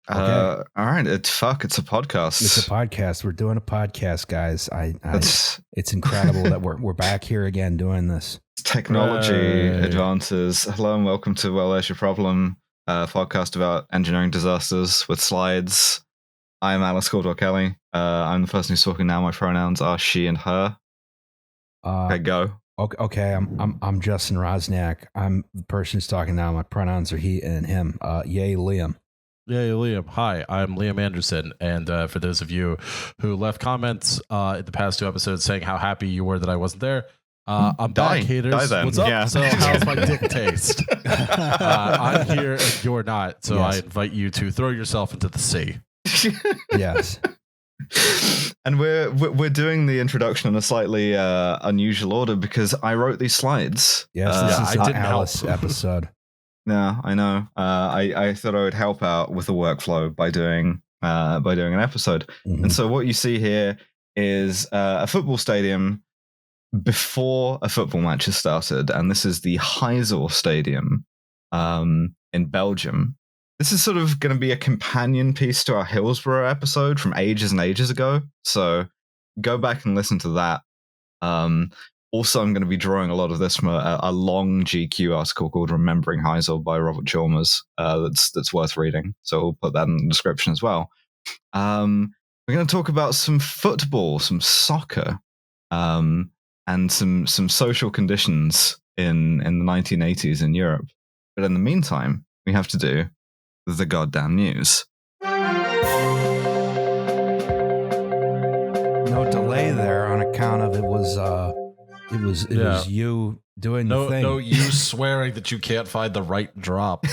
All right. It's a podcast. It's a podcast. We're doing a podcast, guys. It's incredible that we're back here again doing this. Technology advances. Hello and welcome to Well, There's Your Problem, podcast about engineering disasters with slides. I'm Alice Caldwell-Kelly. I'm the person who's talking now. My pronouns are she and her. Okay, go. Okay, I'm Justin Rosniak. I'm the person who's talking now. My pronouns are he and him. Yay, Liam. Yay, Liam. Hi, I'm Liam Anderson. And for those of you who left comments in the past 2 episodes saying how happy you were that I wasn't there, I'm back, haters. What's up? Yeah. So how's my dick taste? I'm here and you're not. So yes. I invite you to throw yourself into the sea. Yes. And we're doing the introduction in a slightly unusual order because I wrote these slides. Yes, this is an Alice episode. Yeah, I know. I thought I would help out with the workflow by doing an episode. Mm-hmm. And so what you see here is a football stadium before a football match has started, and this is the Heysel Stadium in Belgium. This is sort of going to be a companion piece to our Hillsborough episode from ages and ages ago. So go back and listen to that. Also, I'm going to be drawing a lot of this from a long GQ article called "Remembering Heysel" by Robert Chalmers. That's worth reading. So we'll put that in the description as well. We're going to talk about some football, some soccer, and some social conditions in the 1980s in Europe. But in the meantime, we have to do the goddamn news. No delay there on account of it was you doing the thing. No, you swearing that you can't find the right drop.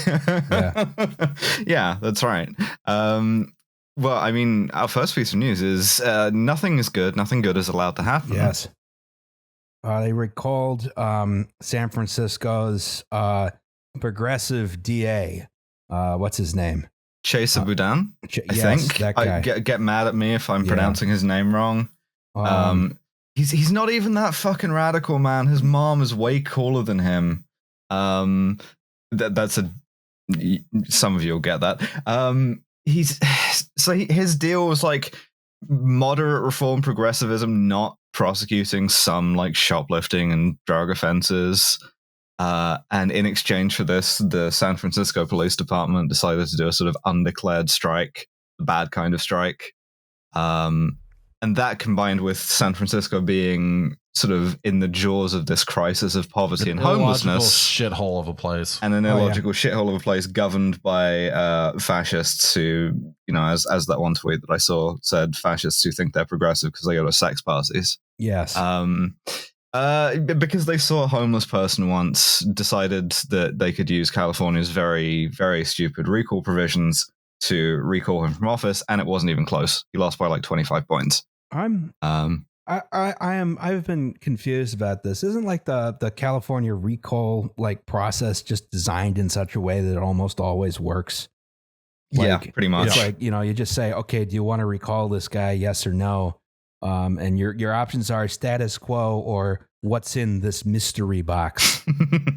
Yeah, that's right. Well, I mean, our first piece of news is nothing is good. Nothing good is allowed to happen. Yes. They recalled San Francisco's progressive DA. What's his name? Chaser Boudin, I think. That guy. Get mad at me if I'm pronouncing his name wrong. He's not even that fucking radical, man. His mom is way cooler than him. Some of you will get that. His deal was like moderate reform progressivism, not prosecuting some like shoplifting and drug offenses. And in exchange for this, the San Francisco Police Department decided to do a sort of undeclared strike, a bad kind of strike. And that combined with San Francisco being sort of in the jaws of this crisis of poverty and homelessness. Shithole of a place. And an illogical shithole of a place governed by fascists who, you know, as that one tweet that I saw said, fascists who think they're progressive because they go to sex parties. Yes. Because they saw a homeless person once, decided that they could use California's very, very stupid recall provisions to recall him from office, and it wasn't even close. He lost by like 25 points. I've been confused about this. Isn't like the California recall like process just designed in such a way that it almost always works? Like, yeah, pretty much. It's like, you know, you just say, okay, do you want to recall this guy? Yes or no? And your options are status quo or what's in this mystery box.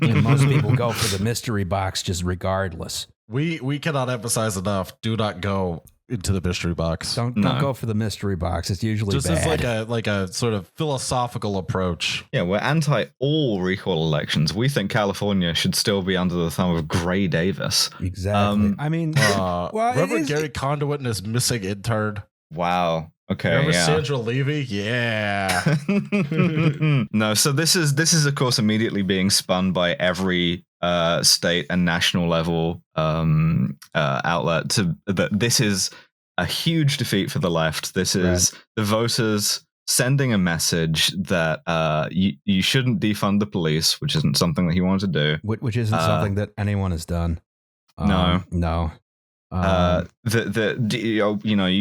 And most people go for the mystery box just regardless. We cannot emphasize enough. Do not go into the mystery box. Don't go for the mystery box. It's usually just bad. As like a sort of philosophical approach. Yeah, we're anti all recall elections. We think California should still be under the thumb of Gray Davis. Exactly. I mean, remember Gary Conduit and his missing intern? Wow. Okay. Remember Sandra Levy? Yeah. No. So this is of course immediately being spun by every state and national level outlet to that this is a huge defeat for the left. This is the voters sending a message that you shouldn't defund the police, which isn't something that he wanted to do. Which isn't something that anyone has done. No. You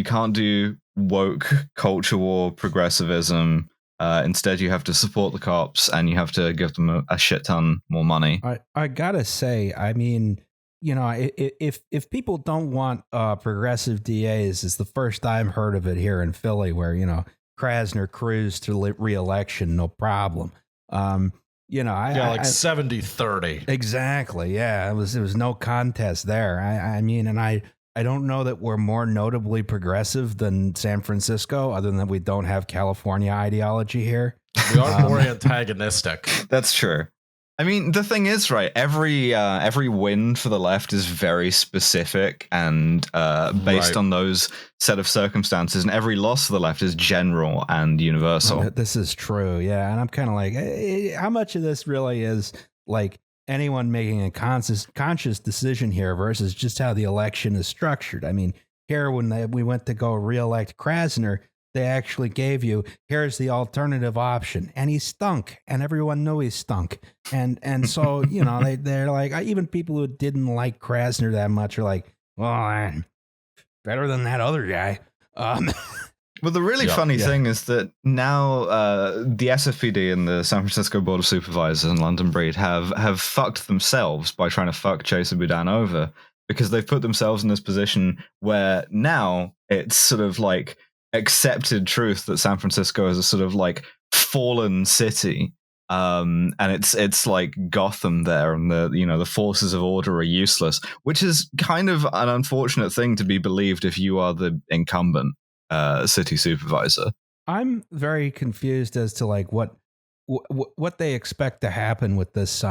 can't do woke culture war progressivism. Instead, you have to support the cops and you have to give them a shit ton more money. I gotta say, I mean, you know, if people don't want progressive DAs, it's the first I've heard of it here in Philly, where, you know, Krasner cruised to re-election, no problem. You know, like 70-30. Exactly. Yeah, it was no contest there. I mean, and I I don't know that we're more notably progressive than San Francisco, other than that we don't have California ideology here. We are more antagonistic. That's true. I mean, the thing is, right, every win for the left is very specific and based on those set of circumstances, and every loss for the left is general and universal. This is true, yeah. And I'm kind of like, how much of this really is like anyone making a conscious decision here versus just how the election is structured? I mean, here when we went to go reelect Krasner, they actually gave you, here's the alternative option, and he stunk, and everyone knew he stunk, and so you know they're like, even people who didn't like Krasner that much are like, well, better than that other guy. Well, the really funny thing is that now the SFPD and the San Francisco Board of Supervisors and London Breed have fucked themselves by trying to fuck Chesa Boudin over, because they've put themselves in this position where now it's sort of like accepted truth that San Francisco is a sort of like fallen city, and it's like Gotham there, and the forces of order are useless, which is kind of an unfortunate thing to be believed if you are the incumbent city supervisor. I'm very confused as to like what they expect to happen with this.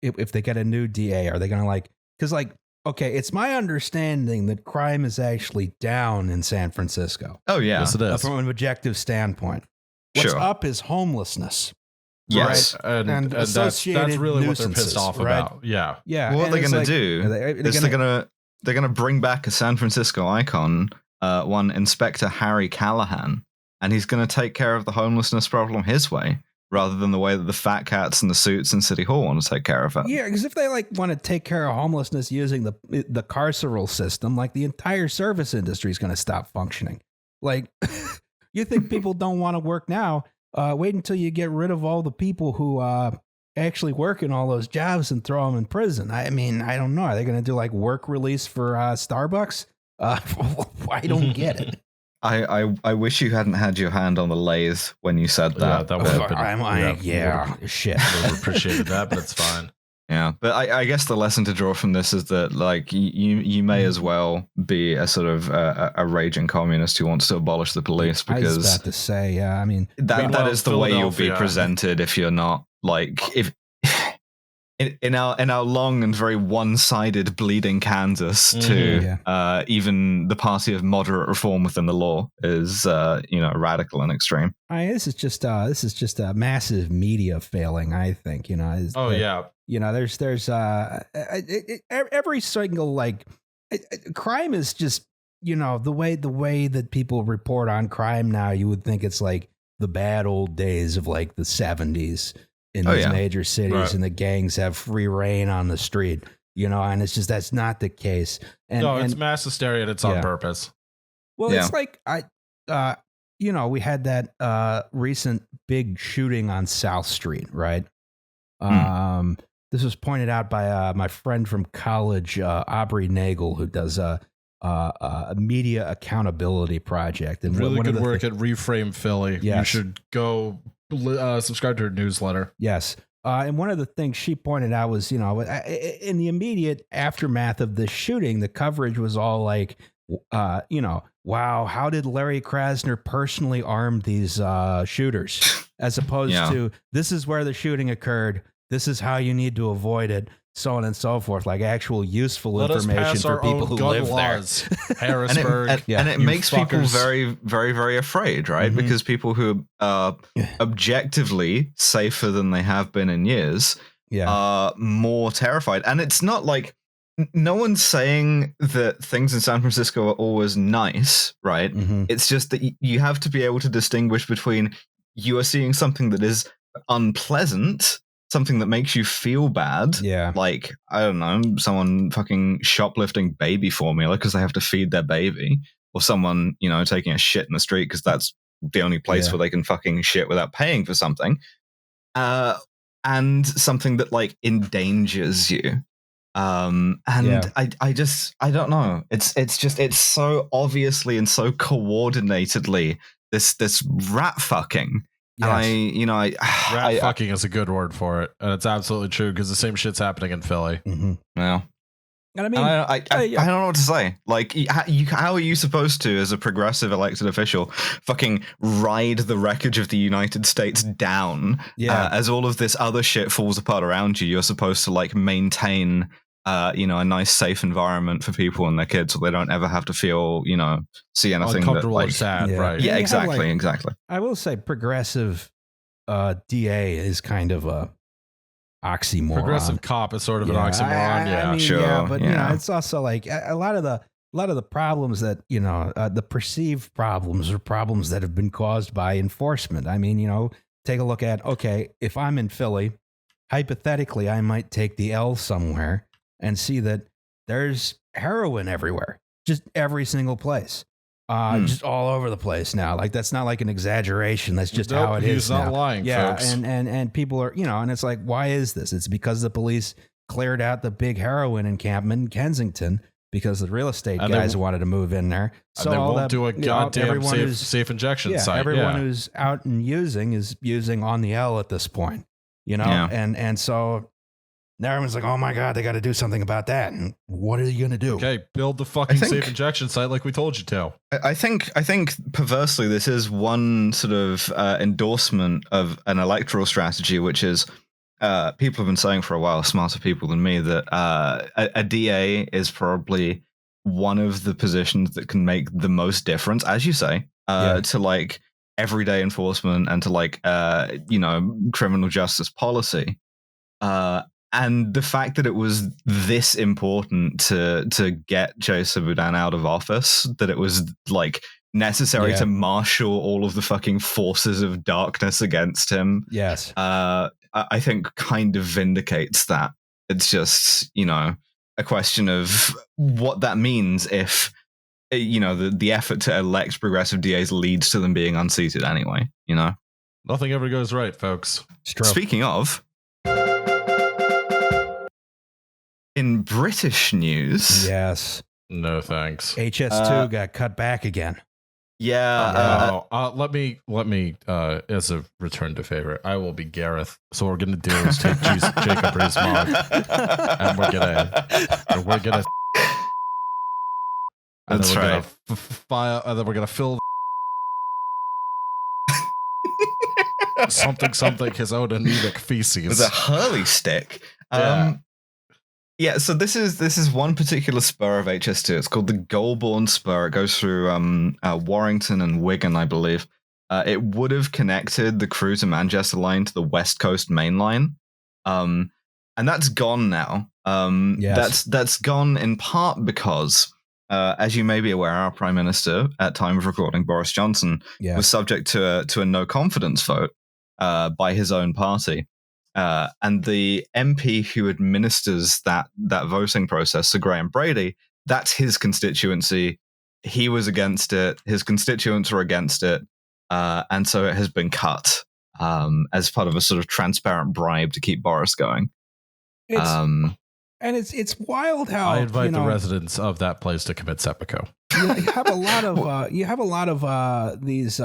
If they get a new DA, are they going to like, because like, okay, it's my understanding that crime is actually down in San Francisco. Oh, yeah. Yes, it is. From an objective standpoint. What's up is homelessness. Yes. Right? And that's really what they're pissed off about. Yeah. Yeah. Well, what they're going to do is they're going to bring back a San Francisco icon, one Inspector Harry Callahan, and he's going to take care of the homelessness problem his way, rather than the way that the fat cats and the suits in City Hall want to take care of it. Yeah, because if they like want to take care of homelessness using the carceral system, like the entire service industry is going to stop functioning. Like, you think people don't want to work now? Wait until you get rid of all the people who actually work in all those jobs and throw them in prison. I mean, I don't know. Are they going to do like work release for Starbucks? I don't get it. I wish you hadn't had your hand on the lathe when you said that. Yeah, that would have been. Shit. I would have appreciated that, but it's fine. Yeah, but I guess the lesson to draw from this is that like you may as well be a sort of a raging communist who wants to abolish the police, because I was about to say, yeah, I mean that is the way you'll be presented if you're not like if. In our long and very one-sided bleeding Kansas, to even the party of moderate reform within the law is radical and extreme. This is just a massive media failing, I think. There's every single like crime is just the way that people report on crime now. You would think it's like the bad old days of like the 70s. In these major cities, and the gangs have free reign on the street, and it's just, that's not the case. It's mass hysteria and it's on purpose. Well, it's like, we had that recent big shooting on South Street, right? This was pointed out by my friend from college, Aubrey Nagel, who does a media accountability project. And really good work at Reframe Philly. Yes. You should go subscribe to her newsletter. Yes. And one of the things she pointed out was, in the immediate aftermath of this shooting, the coverage was all like, wow, how did Larry Krasner personally arm these shooters? As opposed to, this is where the shooting occurred. This is how you need to avoid it. So on and so forth, like actual useful information for people who live laws. There. Harrisburg. And it makes people very, very, very afraid, right? Mm-hmm. Because people who are objectively safer than they have been in years are more terrified. And it's not like, no one's saying that things in San Francisco are always nice, right? Mm-hmm. It's just that you have to be able to distinguish between you are seeing something that is unpleasant, something that makes you feel bad. Yeah. Like, I don't know, someone fucking shoplifting baby formula because they have to feed their baby, or someone, taking a shit in the street because that's the only place where they can fucking shit without paying for something. And something that like endangers you. I don't know. It's so obviously and so coordinatedly this rat fucking. Yes. Rat fucking is a good word for it, and it's absolutely true because the same shit's happening in Philly. Mm-hmm. Yeah. And I mean, I don't know what to say. Like, how are you supposed to, as a progressive elected official, fucking ride the wreckage of the United States down as all of this other shit falls apart around you? You're supposed to like maintain, a nice, safe environment for people and their kids, so they don't ever have to feel, see anything uncomfortable that, like, or sad, right? Yeah, exactly. I will say, progressive DA is kind of a oxymoron. Progressive cop is sort of an oxymoron. I mean, sure. But it's also like a lot of the problems that the perceived problems are problems that have been caused by enforcement. I mean, take a look at, if I'm in Philly, hypothetically, I might take the L somewhere and see that there's heroin everywhere, just every single place. Just all over the place now. Like, that's not like an exaggeration. That's just how it is. He's not lying, folks. And people are, and it's like, why is this? It's because the police cleared out the big heroin encampment in Kensington because the real estate guys wanted to move in there. So they won't do a goddamn safe injection site. Everyone who's out and using is using on the L at this point, and so everyone's like, oh my God, they got to do something about that. And what are you going to do? Okay, build the fucking safe injection site like we told you to. I think perversely, this is one sort of endorsement of an electoral strategy, which is people have been saying for a while, smarter people than me, that a DA is probably one of the positions that can make the most difference, as you say, to like everyday enforcement and to like, criminal justice policy. And the fact that it was this important to get Joseph Boudin out of office, that it was like necessary to marshal all of the fucking forces of darkness against him. Yes. I think kind of vindicates that. It's just, a question of what that means if, the effort to elect progressive DAs leads to them being unseated anyway, Nothing ever goes right, folks. Speaking of, in British news, yes, no thanks. HS2 got cut back again. Yeah. Let me. As a return to favorite, I will be Gareth. So what we're gonna do is take Jacob Rees-Mogg, and we're gonna. That's right. And then we're gonna fill something his own anemic feces with a hurley stick. Yeah, so this is one particular spur of HS2. It's called the Goulburn Spur. It goes through Warrington and Wigan, I believe. It would have connected the Crewe to Manchester line to the West Coast Main Line, and that's gone now. That's gone in part because, as you may be aware, our Prime Minister at time of recording, Boris Johnson, was subject to a no confidence vote by his own party. And the MP who administers that voting process, Sir Graham Brady, that's his constituency. He was against it. His constituents were against it. And so it has been cut as part of a sort of transparent bribe to keep Boris going. It's wild how I invite the residents of that place to commit seppuku. You have a lot of these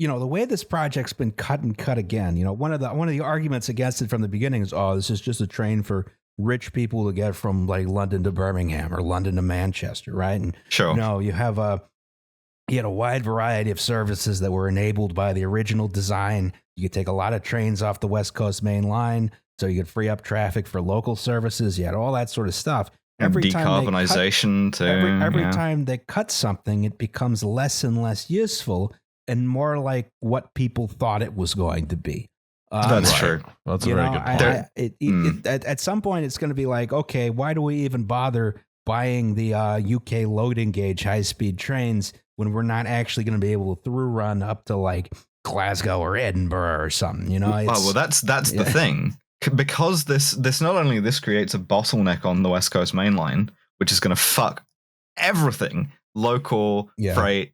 the way this project's been cut again, one of the arguments against it from the beginning is, this is just a train for rich people to get from like London to Birmingham or London to Manchester, right? And sure. You had a wide variety of services that were enabled by the original design. You could take a lot of trains off the West Coast Main Line, so you could free up traffic for local services. You had all that sort of stuff. Every decarbonization every time they cut something, it becomes less and less useful and more like what people thought it was going to be. That's true. That's a very good point. At some point, it's going to be like, okay, why do we even bother buying the UK loading gauge high-speed trains when we're not actually going to be able to through run up to like Glasgow or Edinburgh or something? That's the thing. Because this not only this creates a bottleneck on the West Coast Main Line, which is going to fuck everything, local, freight,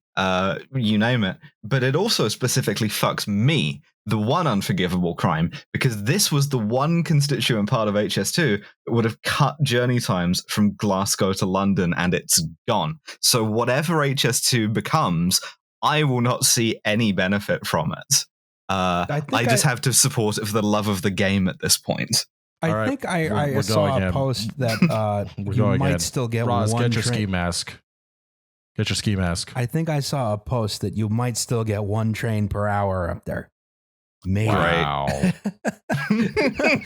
you name it, but it also specifically fucks me, the one unforgivable crime, because this was the one constituent part of HS2 that would have cut journey times from Glasgow to London, and it's gone. So whatever HS2 becomes, I will not see any benefit from it. I just have to support it for the love of the game at this point. I think I saw a post that you might still get Roz, one get your train. ski mask. Get your ski mask. I think I saw a post that you might still get one train per hour up there. Maybe. Wow.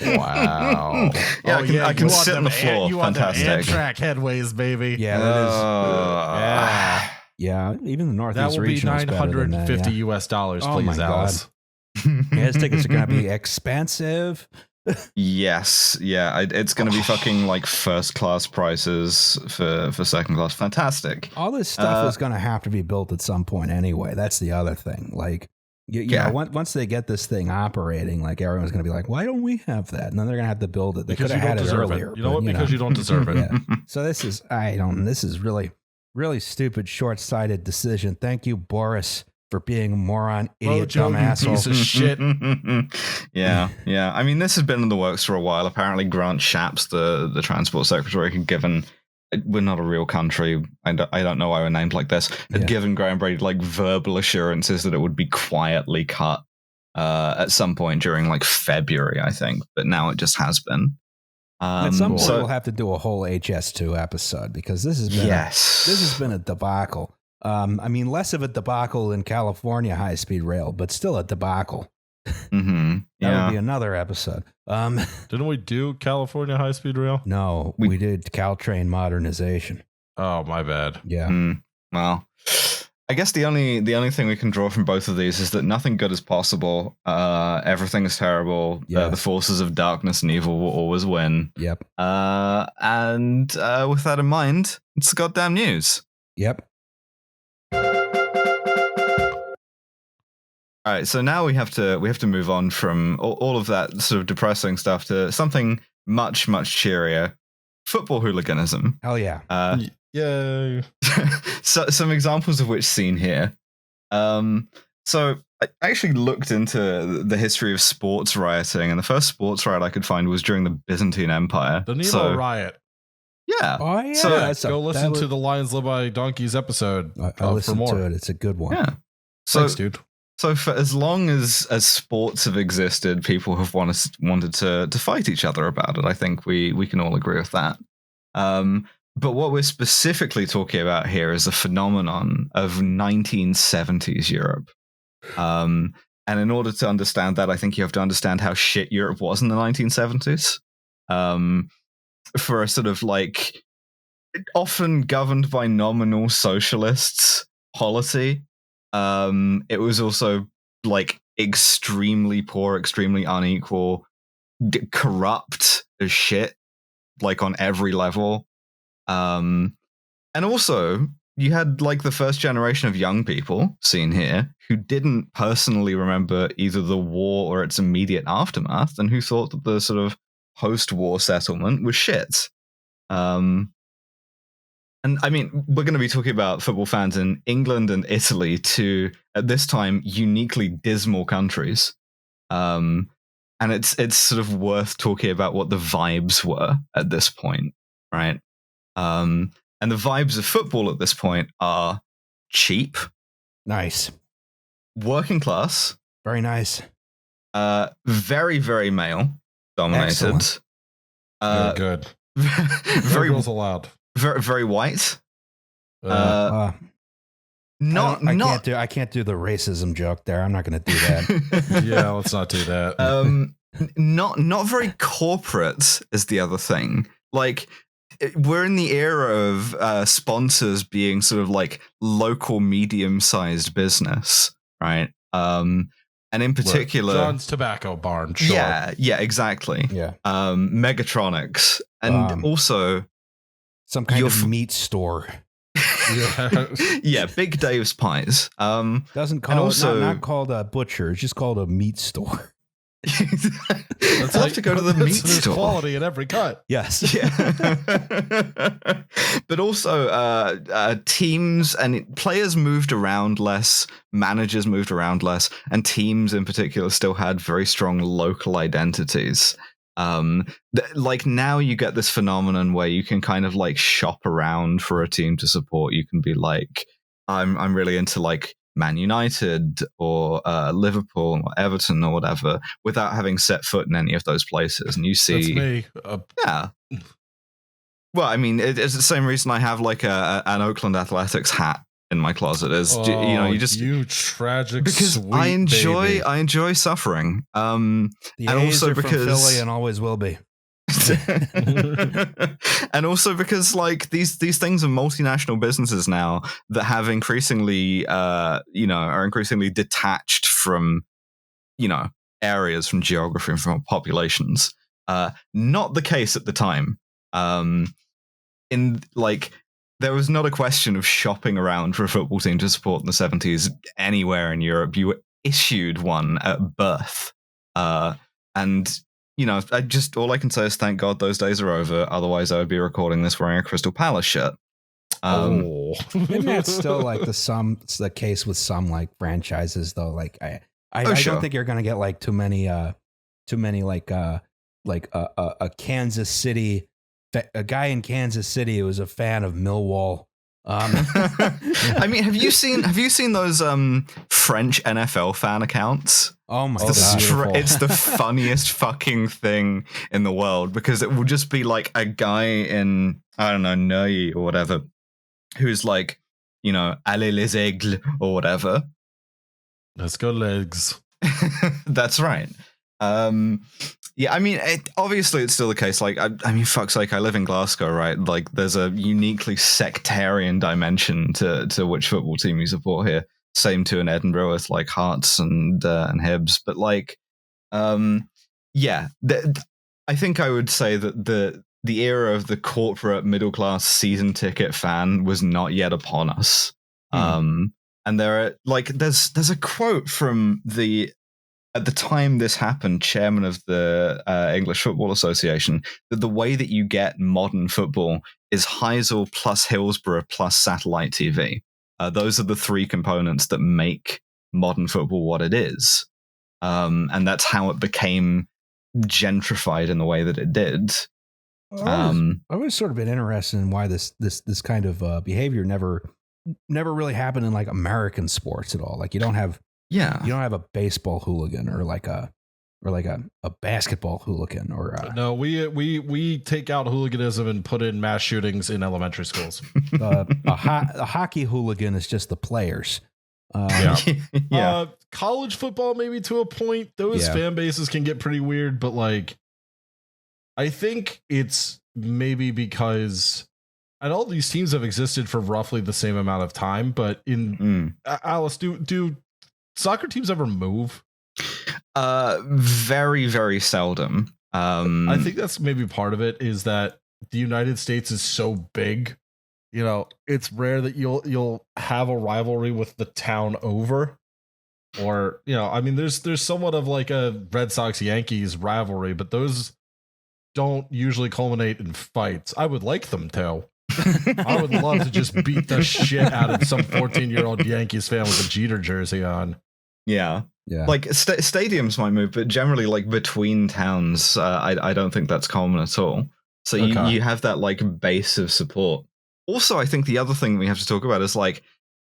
Wow. Yeah, I can sit on the floor. You want them Fantastic. Amtrak headways, baby. Yeah, that is. Yeah, even the Northeast That will be $950 US, please, Alice. His tickets are going to be expensive. Yes, yeah, it's going to be fucking like first class prices for second class. Fantastic. All this stuff is going to have to be built at some point anyway. That's the other thing. Like, you know, once they get this thing operating, like everyone's going to be like, why don't we have that? And then they're going to have to build it. They could have had it earlier. You know what? Because you don't deserve it. Yeah. So this is really, really stupid, short-sighted decision. Thank you, Boris, for being a moron, idiot, dumb asshole. Piece of shit. Yeah. I mean, this has been in the works for a while. Apparently, Grant Shapps, the transport secretary, had given. We're not a real country. I don't know why we're named like this. Had given Graham Brady like verbal assurances that it would be quietly cut at some point during like February, I think. But now it just has been. At some point, we'll have to do a whole HS2 episode because this has been a debacle. I mean, less of a debacle in California high-speed rail, but still a debacle. Mm-hmm. That would be another episode. Didn't we do California high-speed rail? No, we did Caltrain modernization. Oh, my bad. Yeah. Well, I guess the only thing we can draw from both of these is that nothing good is possible. Everything is terrible. The forces of darkness and evil will always win. Yep. And with that in mind, it's goddamn news. Yep. All right, so now we have to move on from all of that sort of depressing stuff to something much, much cheerier. Football hooliganism. Hell yeah. Yay. So some examples of which seen here. So I actually looked into the history of sports rioting, and the first sports riot I could find was during the Byzantine Empire. The Nemo riot. Yeah. Oh, yeah. So go listen to the Lions Live by Donkeys episode. I listened to it. It's a good one. Yeah. Thanks, dude. So for as long as sports have existed, people have wanted to fight each other about it. I think we can all agree with that. But what we're specifically talking about here is a phenomenon of 1970s Europe. And in order to understand that, I think you have to understand how shit Europe was in the 1970s. For a sort of like often governed by nominal socialists polity. It was also like extremely poor, extremely unequal, corrupt as shit, like on every level. And also you had like the first generation of young people seen here who didn't personally remember either the war or its immediate aftermath, and who thought that the sort of post-war settlement was shit. And I mean, we're going to be talking about football fans in England and Italy, two, at this time, uniquely dismal countries. And it's sort of worth talking about what the vibes were at this point, right? And the vibes of football at this point are cheap. Nice. Working class. Very nice. Very, very male dominated. Excellent. Very good. Very girls allowed. Very, very white. I Not. I can't do the racism joke there. I'm not going to do that. Yeah, let's not do that. Not very corporate is the other thing. Like, we're in the era of sponsors being sort of like local medium-sized business, right? And in particular, John's Tobacco Barn. Sure. Yeah, exactly. Yeah. Megatronics, and also some kind of meat store. Yeah, Big Dave's Pies. Doesn't call it not called a butcher. It's just called a meat store. Let's have to go to the meat store. Quality in every cut. Yes. Yeah. But also teams and players moved around less, managers moved around less, and teams in particular still had very strong local identities. Like now you get this phenomenon where you can kind of like shop around for a team to support. You can be like, I'm really into like Man United or Liverpool or Everton or whatever without having set foot in any of those places. And you see, that's me. Yeah. Well, I mean, it's the same reason I have like an Oakland Athletics hat in my closet. Is you tragic, because sweet I baby. enjoy suffering. The and A's also are because from Philly and always will be. And also because like these things are multinational businesses now that have increasingly are increasingly detached from areas, from geography, and from populations. Not the case at the time. There was not a question of shopping around for a football team to support in the 70s anywhere in Europe. You were issued one at birth. And all I can say is thank God those days are over. Otherwise, I would be recording this wearing a Crystal Palace shirt. Isn't that still like the case with some like franchises though? Like I sure. don't think you're gonna get like too many like a Kansas City, a guy in Kansas City who was a fan of Millwall. I mean, have you seen those French NFL fan accounts? Oh my God. It's the funniest fucking thing in the world, because it will just be like a guy in, I don't know, Neuilly or whatever, who's like, allez les aigles or whatever. Let's go legs. That's right. Yeah, I mean, obviously it's still the case. Like, I mean, fuck's sake, I live in Glasgow, right? Like, there's a uniquely sectarian dimension to which football team you support here. Same to in Edinburgh with like Hearts and Hibs, but like, yeah, I think I would say that the era of the corporate middle class season ticket fan was not yet upon us. And there are like there's a quote from at the time this happened, chairman of the English Football Association, that the way that you get modern football is Heysel plus Hillsborough plus satellite TV. Those are the three components that make modern football what it is. And that's how it became gentrified in the way that it did. I've always sort of been interested in why this kind of behavior never really happened in like American sports at all. Like you don't have a baseball hooligan or like a basketball hooligan or no, we take out hooliganism and put in mass shootings in elementary schools. A hockey hooligan is just the players. College football maybe to a point. Those fan bases can get pretty weird, but like I think it's maybe because and all these teams have existed for roughly the same amount of time, but in Alice, do soccer teams ever move? Very, very seldom. I think that's maybe part of it, is that the United States is so big. It's rare that you'll have a rivalry with the town over. Or, I mean, there's somewhat of like a Red Sox Yankees rivalry, but those don't usually culminate in fights. I would like them to. I would love to just beat the shit out of some 14-year-old Yankees fan with a Jeter jersey on. Yeah. Like stadiums might move, but generally, like between towns, I don't think that's common at all. So you have that like base of support. Also, I think the other thing we have to talk about is like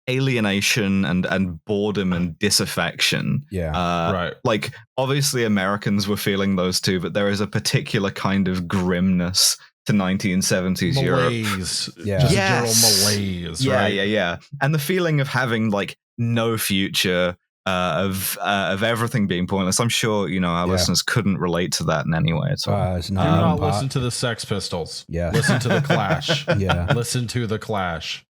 alienation and boredom and disaffection. Right. Like obviously Americans were feeling those too, but there is a particular kind of grimness to 1970s malaise. Europe. Just general malaise. Yeah. And the feeling of having like no future, of everything being pointless. I'm sure our listeners couldn't relate to that in any way at all. Do not listen to the Sex Pistols. Listen to the Clash. Listen to the Clash.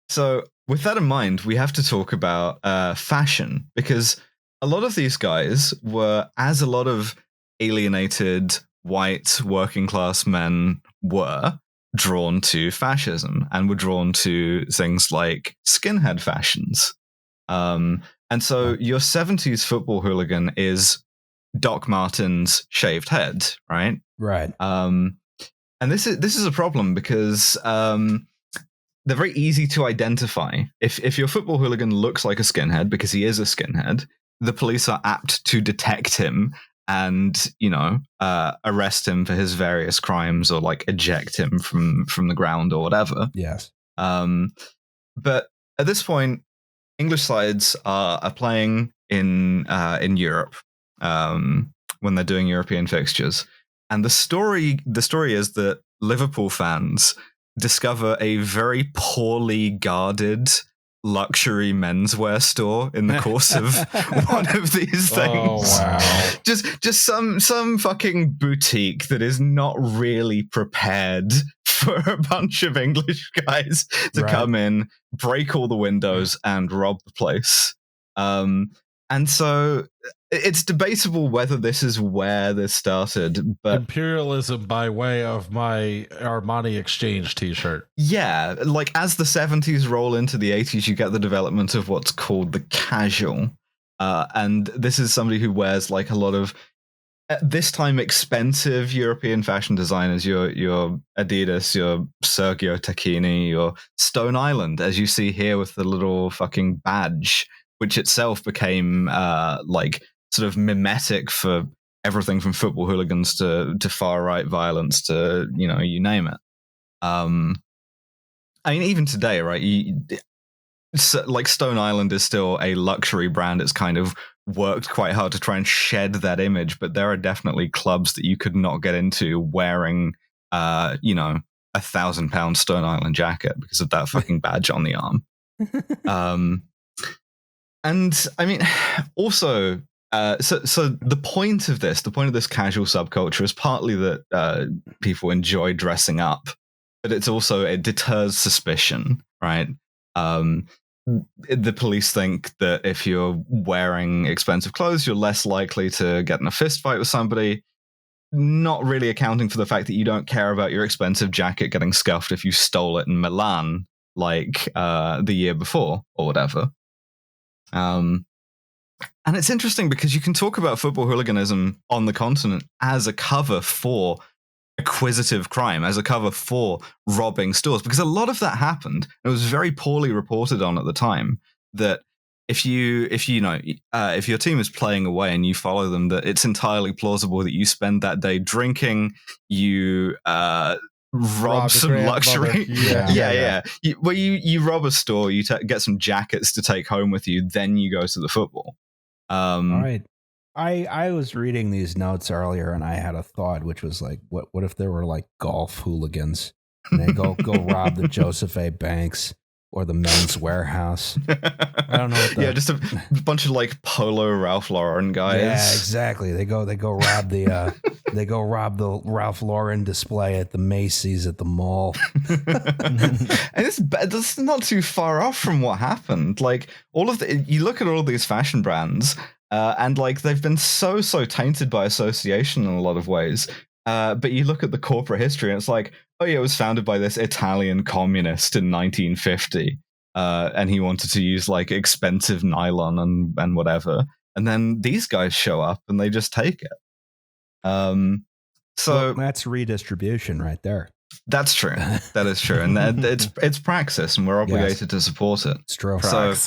So with that in mind, we have to talk about fashion, because a lot of these guys were, as a lot of alienated white working class men were, drawn to fascism and were drawn to things like skinhead fashions. And so your 70s football hooligan is Doc Martens shaved head, right? Right. And this is a problem because they're very easy to identify. If your football hooligan looks like a skinhead, because he is a skinhead, the police are apt to detect him and arrest him for his various crimes, or like eject him from the ground or whatever. Yes. But at this point, English sides are playing in Europe when they're doing European fixtures, and the story is that Liverpool fans discover a very poorly guarded luxury menswear store in the course of one of these things. Oh, wow. Just some fucking boutique that is not really prepared for a bunch of English guys to come in, break all the windows, and rob the place. And so it's debatable whether this is where this started, but imperialism by way of my Armani Exchange t-shirt. Yeah, like as the 70s roll into the 80s, you get the development of what's called the casual. And this is somebody who wears like a lot of, at this time, expensive European fashion designers, your Adidas, your Sergio Tacchini, your Stone Island, as you see here with the little fucking badge, which itself became like sort of mimetic for everything from football hooligans to far right violence to, you know, you name it. I mean, even today, right? Like Stone Island is still a luxury brand. It's kind of worked quite hard to try and shed that image, but there are definitely clubs that you could not get into wearing, you know, £1,000 Stone Island jacket because of that fucking badge on the arm. And I mean, also, so the point of this casual subculture is partly that people enjoy dressing up, but it's also, it deters suspicion, right? The police think that if you're wearing expensive clothes, you're less likely to get in a fist fight with somebody, not really accounting for the fact that you don't care about your expensive jacket getting scuffed if you stole it in Milan, like the year before or whatever. And it's interesting because you can talk about football hooliganism on the continent as a cover for acquisitive crime, as a cover for robbing stores, because a lot of that happened. It was very poorly reported on at the time that if your team is playing away and you follow them, that it's entirely plausible that you spend that day drinking, you rob some luxury. Yeah. You rob a store, you get some jackets to take home with you, then you go to the football. All right. I was reading these notes earlier and I had a thought, which was like, what if there were like golf hooligans and they go rob the Joseph A. Banks or the Men's Warehouse? I don't know. Just a bunch of like Polo Ralph Lauren guys. Yeah, exactly. They go rob the Ralph Lauren display at the Macy's at the mall. And it's not too far off from what happened. Like you look at all of these fashion brands. And like they've been so tainted by association in a lot of ways. But you look at the corporate history and it's like, oh yeah, it was founded by this Italian communist in 1950. And he wanted to use like expensive nylon and whatever. And then these guys show up and they just take it. So that's redistribution right there. That's true. That is true, and it's praxis, and we're obligated to support it. It's true. Praxis.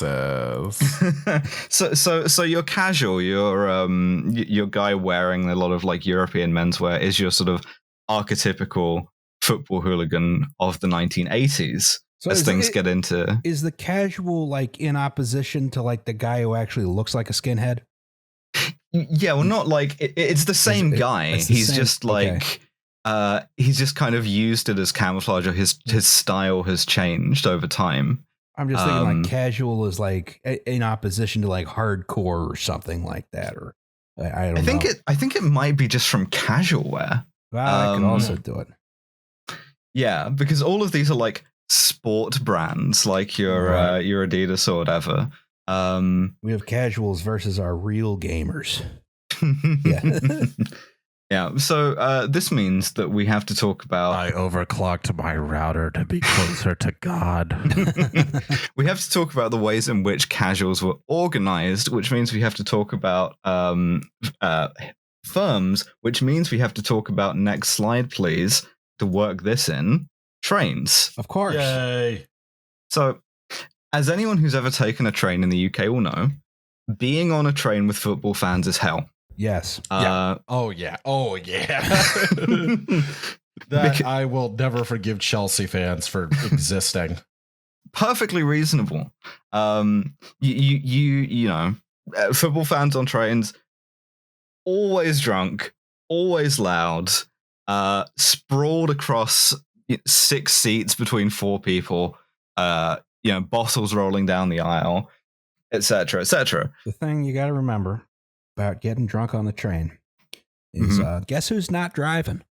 So you're casual. Your guy wearing a lot of like European menswear is your sort of archetypical football hooligan of the 1980s. So as things get into, is the casual like in opposition to like the guy who actually looks like a skinhead? Yeah, well, not like it's the same guy. He's just like. Okay. He's just kind of used it as camouflage, or his style has changed over time. I'm just thinking like casual is like in opposition to like hardcore or something like that, or I don't know. I think it might be just from casual wear. Well, I could also do it. Yeah, because all of these are like sport brands, like your Adidas or whatever. We have casuals versus our real gamers. Yeah. Yeah, so this means that we have to talk about... I overclocked my router to be closer to God. We have to talk about the ways in which casuals were organized, which means we have to talk about firms, which means we have to talk about, next slide please, to work this in, trains. Of course. Yay. So, as anyone who's ever taken a train in the UK will know, being on a train with football fans is hell. Yes. Oh yeah. That I will never forgive Chelsea fans for existing. perfectly reasonable. You know, football fans on trains, always drunk, always loud, sprawled across 6 seats between 4 people, you know, bottles rolling down the aisle, etc., etc. The thing you got to remember about getting drunk on the train is guess who's not driving?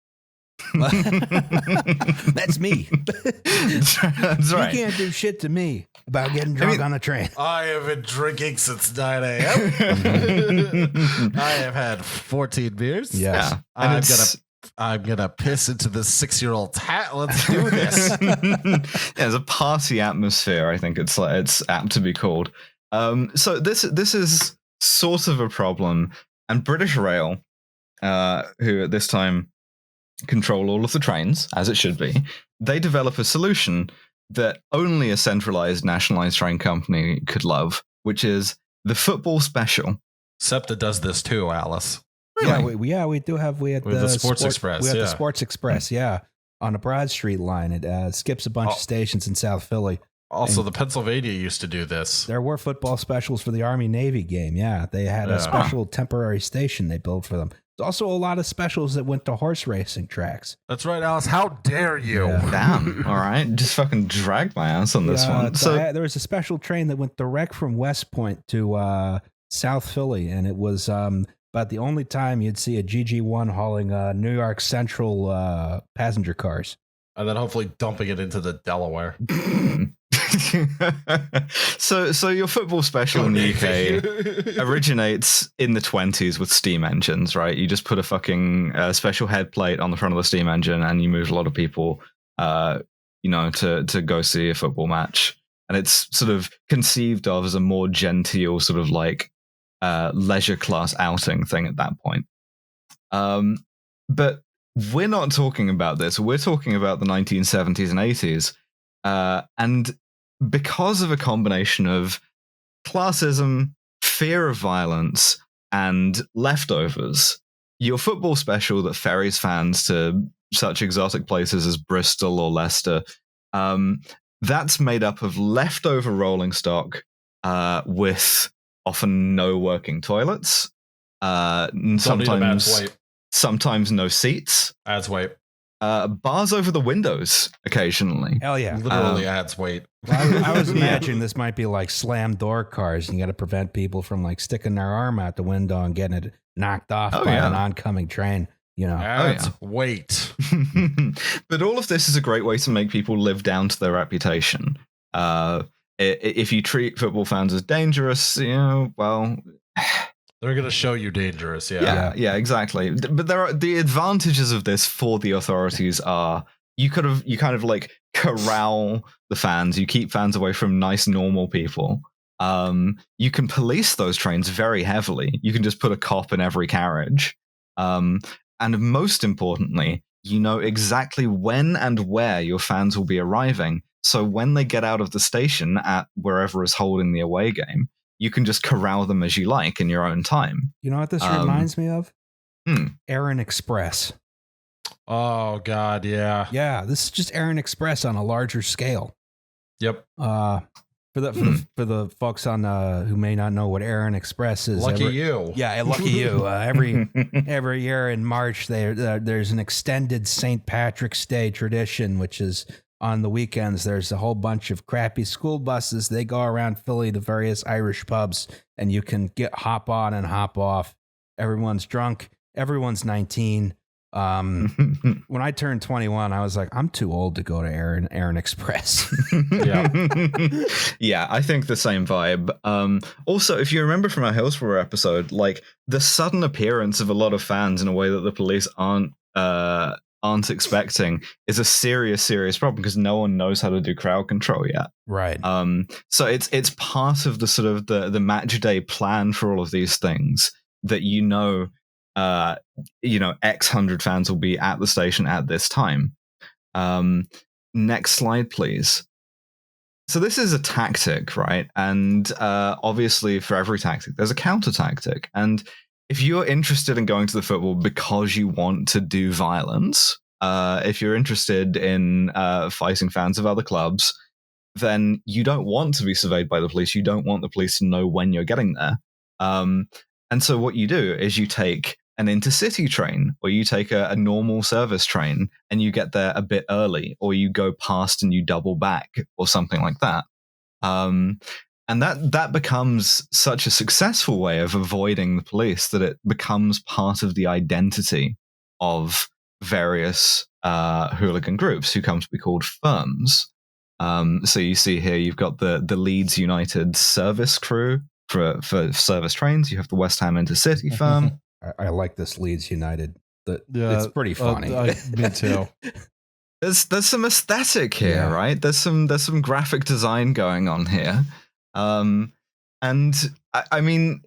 That's me. That's right. You can't do shit to me about getting drunk on the train. I have been drinking since 9 a.m. I have had 14 beers. Yes. Yeah. I'm gonna piss into this 6-year-old's hat. Let's do this. Yeah, there's a party atmosphere. I think it's apt to be called. So this is sort of a problem, and British Rail, who at this time control all of the trains, as it should be, they develop a solution that only a centralized nationalized train company could love, which is the football special. SEPTA does this too, Alice. Really? We do have the Sports Express. We have the Sports Express, on the Broad Street line. It skips a bunch of stations in South Philly. Also, the Pennsylvania used to do this. There were football specials for the Army-Navy game. Yeah, they had a special temporary station they built for them. There's also a lot of specials that went to horse racing tracks. That's right, Alice. How dare you? Yeah. Damn. All right. Just fucking dragged my ass on this one. So there was a special train that went direct from West Point to South Philly, and it was about the only time you'd see a GG1 hauling New York Central passenger cars. And then hopefully dumping it into the Delaware. So your football special in the UK originates in the 20s with steam engines, right? You just put a fucking special head plate on the front of the steam engine and you move a lot of people, you know, to go see a football match. And it's sort of conceived of as a more genteel sort of like leisure class outing thing at that point. But we're not talking about this. We're talking about the 1970s and 80s. And because of a combination of classism, fear of violence, and leftovers, your football special that ferries fans to such exotic places as Bristol or Leicester, that's made up of leftover rolling stock with often no working toilets, sometimes no seats. Adds weight. Bars over the windows occasionally. Hell yeah. Literally adds weight. Well, I was imagining this might be like slam door cars, and you got to prevent people from like sticking their arm out the window and getting it knocked off by an oncoming train. You know, adds weight. But all of this is a great way to make people live down to their reputation. If you treat football fans as dangerous, you know, well, they're going to show you dangerous. Yeah, exactly. But there are the advantages of this for the authorities are you kind of like corral the fans. You keep fans away from nice, normal people. You can police those trains very heavily. You can just put a cop in every carriage. And most importantly, you know exactly when and where your fans will be arriving. So when they get out of the station at wherever is holding the away game, you can just corral them as you like in your own time. You know what this reminds me of? Aaron Express. Oh, God, yeah. Yeah, this is just Aaron Express on a larger scale. Yep. For the folks on who may not know what Aaron Express is. Lucky you. Yeah, lucky you. Every year in March, there's an extended St. Patrick's Day tradition, which is on the weekends. There's a whole bunch of crappy school buses. They go around Philly to various Irish pubs, and you can hop on and hop off. Everyone's drunk. Everyone's 19. When I turned 21, I was like, I'm too old to go to Aaron Express. Yeah, I think the same vibe. Also, if you remember from our Hillsborough episode, like the sudden appearance of a lot of fans in a way that the police aren't expecting is a serious problem because no one knows how to do crowd control yet. Right. So it's part of the sort of the match day plan for all of these things that X hundred fans will be at the station at this time. Next slide, please. So this is a tactic, right? And obviously for every tactic, there's a counter tactic. And if you're interested in going to the football because you want to do violence, if you're interested in fighting fans of other clubs, then you don't want to be surveyed by the police. You don't want the police to know when you're getting there. And so what you do is you take an intercity train, or you take a normal service train, and you get there a bit early, or you go past and you double back, or something like that. And that becomes such a successful way of avoiding the police that it becomes part of the identity of various hooligan groups who come to be called firms. So you see here, you've got the Leeds United service crew for service trains. You have the West Ham Intercity firm. I like this Leeds United. It's pretty funny. Me too. There's some aesthetic here, right? There's some graphic design going on here. And I mean,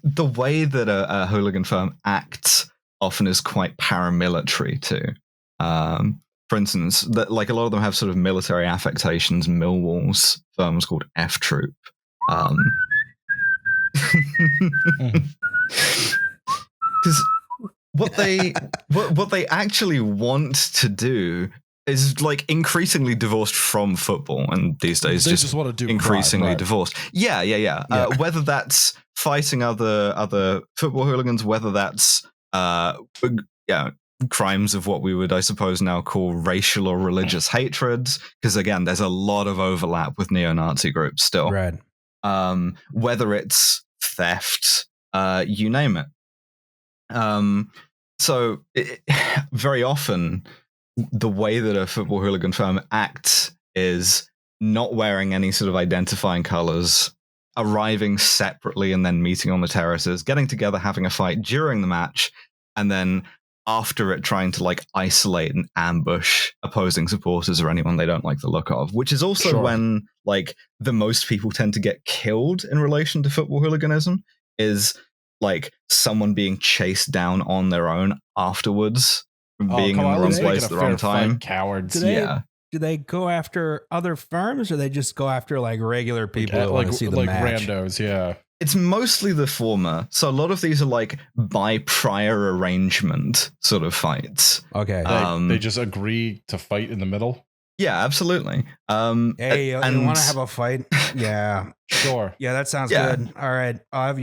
the way that a hooligan firm acts often is quite paramilitary too. For instance, that like a lot of them have sort of military affectations. Millwall's firm was called F Troop. Because what they actually want to do is like increasingly divorced from football, and these days they just want to do increasingly crime, right? divorced. Yeah. Whether that's fighting other football hooligans, whether that's crimes of what we would, I suppose, now call racial or religious hatreds, because again, there's a lot of overlap with neo-Nazi groups still. Right. Whether it's theft, you name it. So very often, the way that a football hooligan firm acts is not wearing any sort of identifying colors, arriving separately and then meeting on the terraces, getting together, having a fight during the match, and then after it trying to like isolate and ambush opposing supporters or anyone they don't like the look of, which is also when like the most people tend to get killed in relation to football hooliganism, is like someone being chased down on their own afterwards from being in the wrong place at the wrong time. Cowards. Do they go after other firms, or they just go after like regular people who want to see the match? Randos, yeah. It's mostly the former. So a lot of these are like by prior arrangement sort of fights. Okay. They just agree to fight in the middle? Yeah, absolutely. Hey, you want to have a fight? Yeah. Sure. Yeah, that sounds good. All right. I'll have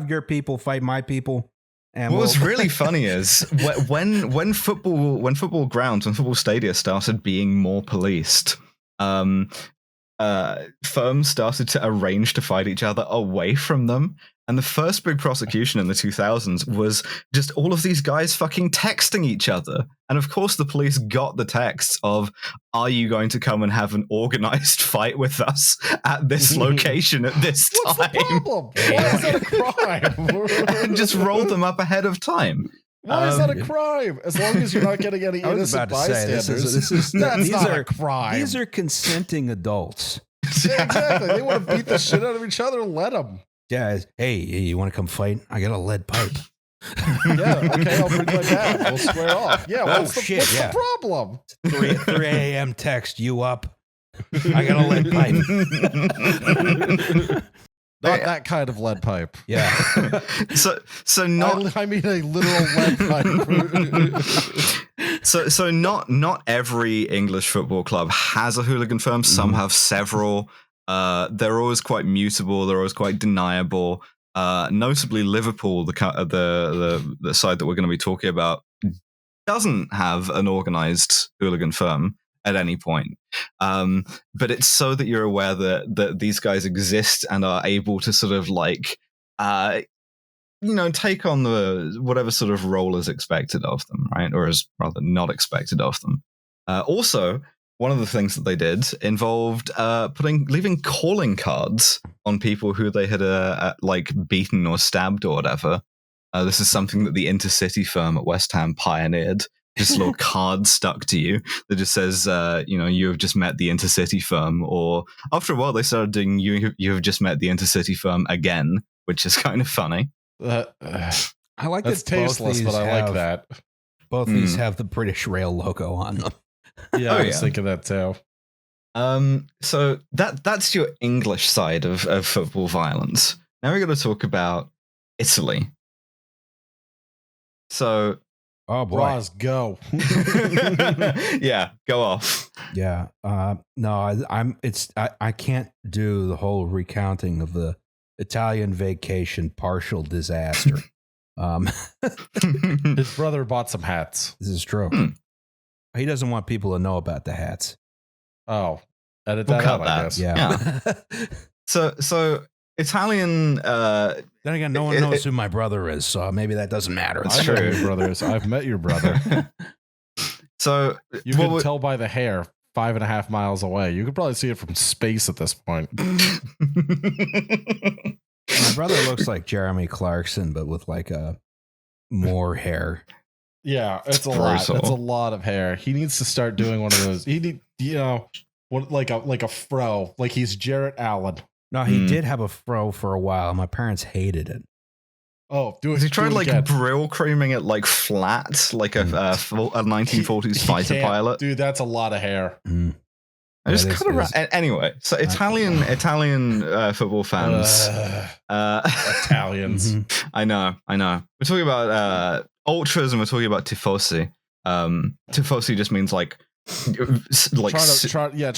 your people fight my people. And what was really funny is when football grounds, when football stadia started being more policed, firms started to arrange to fight each other away from them. And the first big prosecution in the 2000s was just all of these guys fucking texting each other. And of course, the police got the texts of, "Are you going to come and have an organized fight with us at this location at this time?" What's the problem? Why is that a crime? And just rolled them up ahead of time. Why is that a crime? As long as you're not getting any innocent bystanders. That's not a crime. These are consenting adults. Yeah, exactly. They want to beat the shit out of each other. Let them. Yeah. Hey, you want to come fight? I got a lead pipe. Yeah. Okay. I'll bring my dad. We'll square off. Yeah. What's the problem? 3 a.m. text. You up? I got a lead pipe. Not that kind of lead pipe. Yeah. So not. I mean a literal lead pipe. So not every English football club has a hooligan firm. Some have several. They're always quite mutable. They're always quite deniable. Notably, Liverpool, the side that we're going to be talking about, doesn't have an organized hooligan firm at any point. But it's so that you're aware that these guys exist and are able to sort of like, take on the whatever sort of role is expected of them, right? Or is rather not expected of them. Also, one of the things that they did involved leaving calling cards on people who they had like beaten or stabbed or whatever. This is something that the Intercity firm at West Ham pioneered. Just a little card stuck to you that just says, you have just met the Intercity firm. Or after a while, they started doing you have just met the Intercity firm again, which is kind of funny. I like that's tasteless, but I like that. Both these have the British Rail logo on them. Yeah, I was thinking that too. So that's your English side of football violence. Now we're going to talk about Italy. So Oh boy, Roz, go. Yeah, go off. Yeah. No, I can't do the whole recounting of the Italian vacation partial disaster. His brother bought some hats. This is true. He doesn't want people to know about the hats. Oh, edit that out, I guess. Yeah. So Italian. Then again, no one knows who my brother is, so maybe that doesn't matter. I know your brother is. I've met your brother. So you can tell by the hair 5.5 miles away. You could probably see it from space at this point. My brother looks like Jeremy Clarkson, but with like more hair. Yeah, it's a lot. It's a lot of hair. He needs to start doing one of those. He need, like a fro, like he's Jarrett Allen. No, he did have a fro for a while. My parents hated it. Oh, do it. He tried like brill creaming it like flat, like a 1940s fighter pilot. Dude, that's a lot of hair. I just kind of anyway. So Italian football fans, Italians. I know. We're talking about ultras and we're talking about tifosi. Tifosi just means like try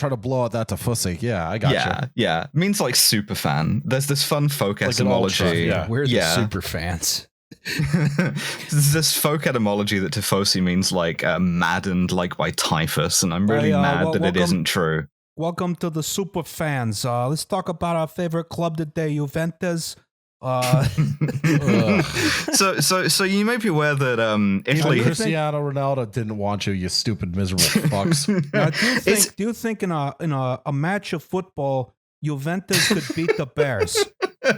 to blow out that tifosi. Yeah, I got you. Yeah, it means like super fan. There's this fun folk etymology. We're the super fans. There's this folk etymology that tifosi means like maddened, like by typhus, and I'm really mad that it isn't true. Welcome to the super fans. Let's talk about our favorite club today, Juventus. So you may be aware that Italy, Cristiano Ronaldo didn't want you stupid miserable fucks. Now, do you think in a match of football, Juventus could beat the Bears? Do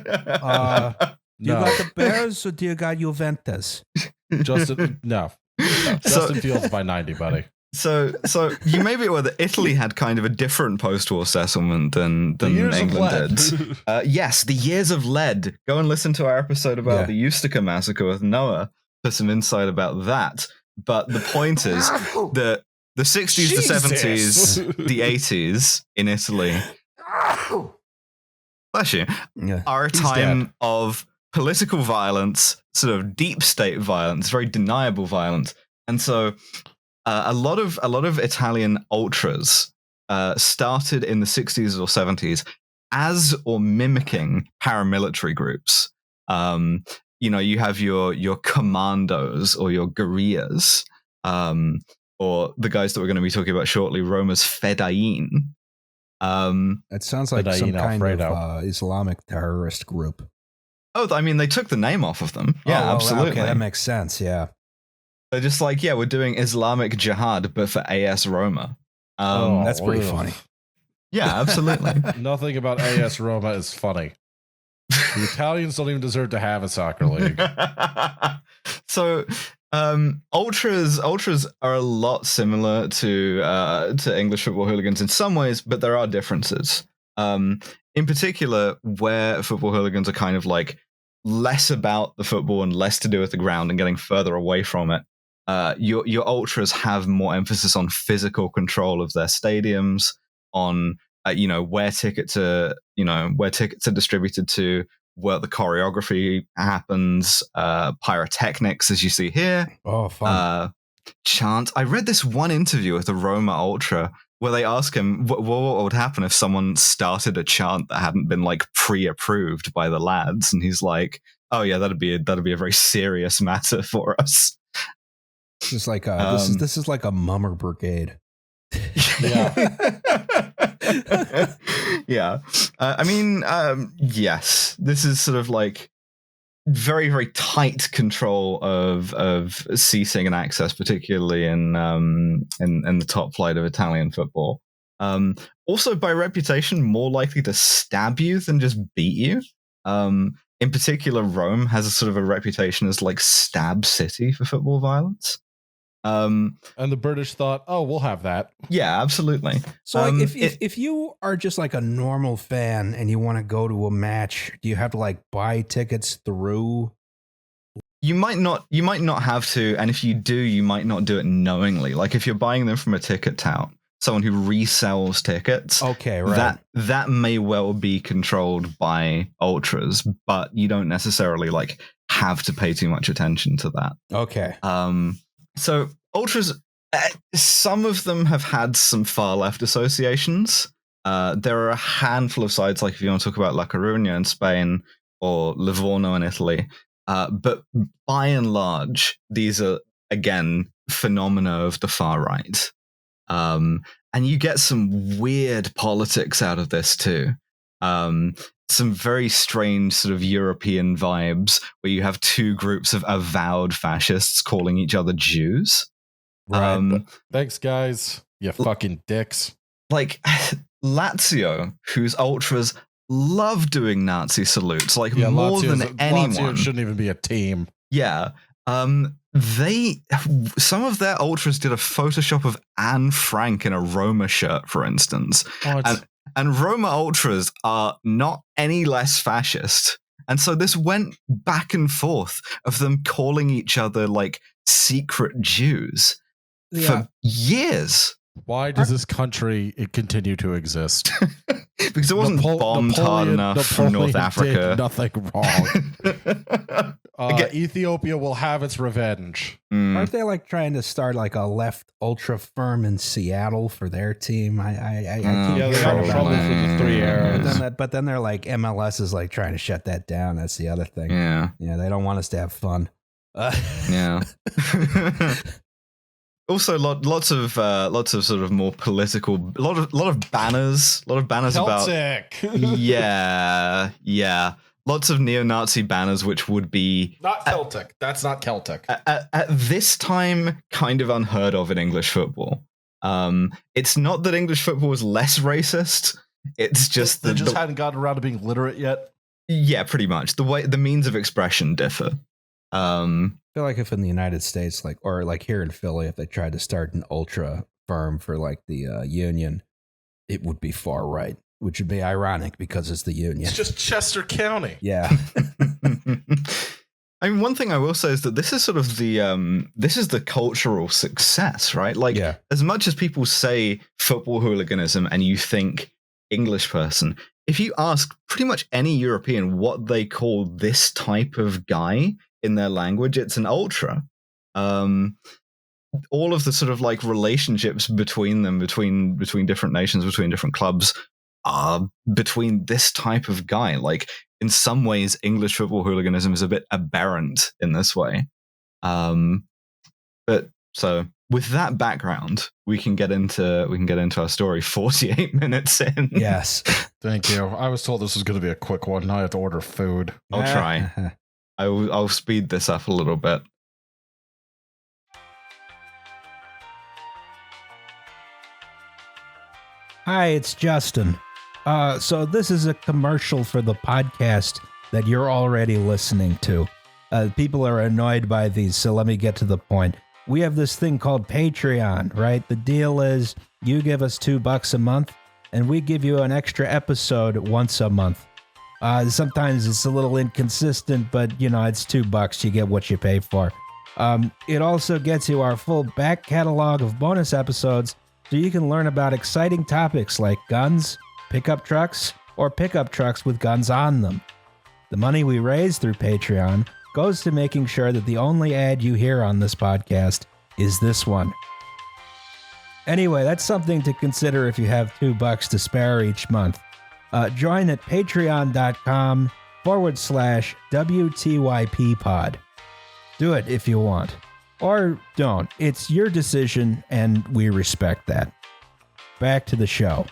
you got the Bears or do you got Juventus? Justin Fields by 90, buddy. So you may be aware that Italy had kind of a different post-war settlement than England did. Yes, the years of lead. Go and listen to our episode about the Ustica massacre with Noah for some insight about that. But the point is that the 60s, the 70s, the 80s in Italy, bless you, are a time of political violence, sort of deep state violence, very deniable violence. And so a lot of Italian ultras started in the 60s or 70s as or mimicking paramilitary groups. You have your commandos or your guerrillas, or the guys that we're going to be talking about shortly, Roma's Fedayeen. It sounds like some kind of Islamic terrorist group. Oh, I mean, they took the name off of them. Yeah, absolutely. Okay, that makes sense. Yeah. They're just like, we're doing Islamic jihad, but for AS Roma. That's pretty funny. Yeah, absolutely. Nothing about AS Roma is funny. The Italians don't even deserve to have a soccer league. So, ultras are a lot similar to English football hooligans in some ways, but there are differences. In particular, where football hooligans are kind of like less about the football and less to do with the ground and getting further away from it. Your ultras have more emphasis on physical control of their stadiums, on where tickets are distributed to, where the choreography happens, pyrotechnics, as you see here. Oh, fun. Chant. I read this one interview with a Roma ultra where they ask him what would happen if someone started a chant that hadn't been like pre-approved by the lads, and he's like, "Oh yeah, that'd be a very serious matter for us." This is like this is like a mummer brigade. Yeah. Yeah. Yes, this is sort of like very, very tight control of seating and access, particularly in the top flight of Italian football. Also, by reputation, more likely to stab you than just beat you. In particular, Rome has a sort of a reputation as like stab city for football violence. And the British thought, "Oh, we'll have that." Yeah, absolutely. So, if you are just like a normal fan and you want to go to a match, do you have to like buy tickets through? You might not have to, and if you do, you might not do it knowingly. Like if you're buying them from a ticket tout, someone who resells tickets. Okay, right. That may well be controlled by ultras, but you don't necessarily like have to pay too much attention to that. Okay. So ultras, some of them have had some far left associations. There are a handful of sites, like if you want to talk about La Coruña in Spain or Livorno in Italy. But by and large, these are, again, phenomena of the far right. And you get some weird politics out of this too. Some very strange sort of European vibes where you have two groups of avowed fascists calling each other Jews. Right. Thanks, guys. You fucking dicks. Like Lazio, whose ultras love doing Nazi salutes, like more than anyone. Lazio shouldn't even be a team. Yeah. Some of their ultras did a Photoshop of Anne Frank in a Roma shirt, for instance. And Roma ultras are not any less fascist. And so this went back and forth of them calling each other like secret Jews for years. Why does this country continue to exist? Because it wasn't bombed hard enough from North Africa. Did nothing wrong. Ethiopia will have its revenge. Aren't they like trying to start like a left ultra firm in Seattle for their team? They got trouble for the 3 arrows. But then they're like MLS is like trying to shut that down. That's the other thing. Yeah, they don't want us to have fun. Yeah. Also, lots of sort of more political, a lot of banners, Celtic. About yeah, lots of neo-Nazi banners, which would be not Celtic. That's not Celtic. At this time, kind of unheard of in English football. It's not that English football was less racist. It's just they just hadn't gotten around to being literate yet. Yeah, pretty much. The means of expression differ. I feel like if in the United States, or here in Philly, if they tried to start an ultra firm for like the Union, it would be far right, which would be ironic because it's the Union. It's just Chester County. Yeah. I mean, one thing I will say is that this is sort of the cultural success, right? Like, as much as people say football hooliganism and you think English person, if you ask pretty much any European what they call this type of guy in their language, it's an ultra. All of the sort of like relationships between them, between different nations, between different clubs, are between this type of guy. Like, in some ways, English football hooliganism is a bit aberrant in this way. But so with that background, we can get into our story 48 minutes in. Yes. Thank you. I was told this was going to be a quick one. Now I have to order food. I'll try. I'll speed this up a little bit. Hi, it's Justin. So this is a commercial for the podcast that you're already listening to. People are annoyed by these, so let me get to the point. We have this thing called Patreon, right? The deal is you give us $2 a month, and we give you an extra episode once a month. Sometimes it's a little inconsistent, but it's $2. You get what you pay for. It also gets you our full back catalog of bonus episodes, so you can learn about exciting topics like guns, pickup trucks, or pickup trucks with guns on them. The money we raise through Patreon goes to making sure that the only ad you hear on this podcast is this one. Anyway, that's something to consider if you have $2 to spare each month. Join at patreon.com/WTYP pod. Do it if you want. Or don't. It's your decision, and we respect that. Back to the show.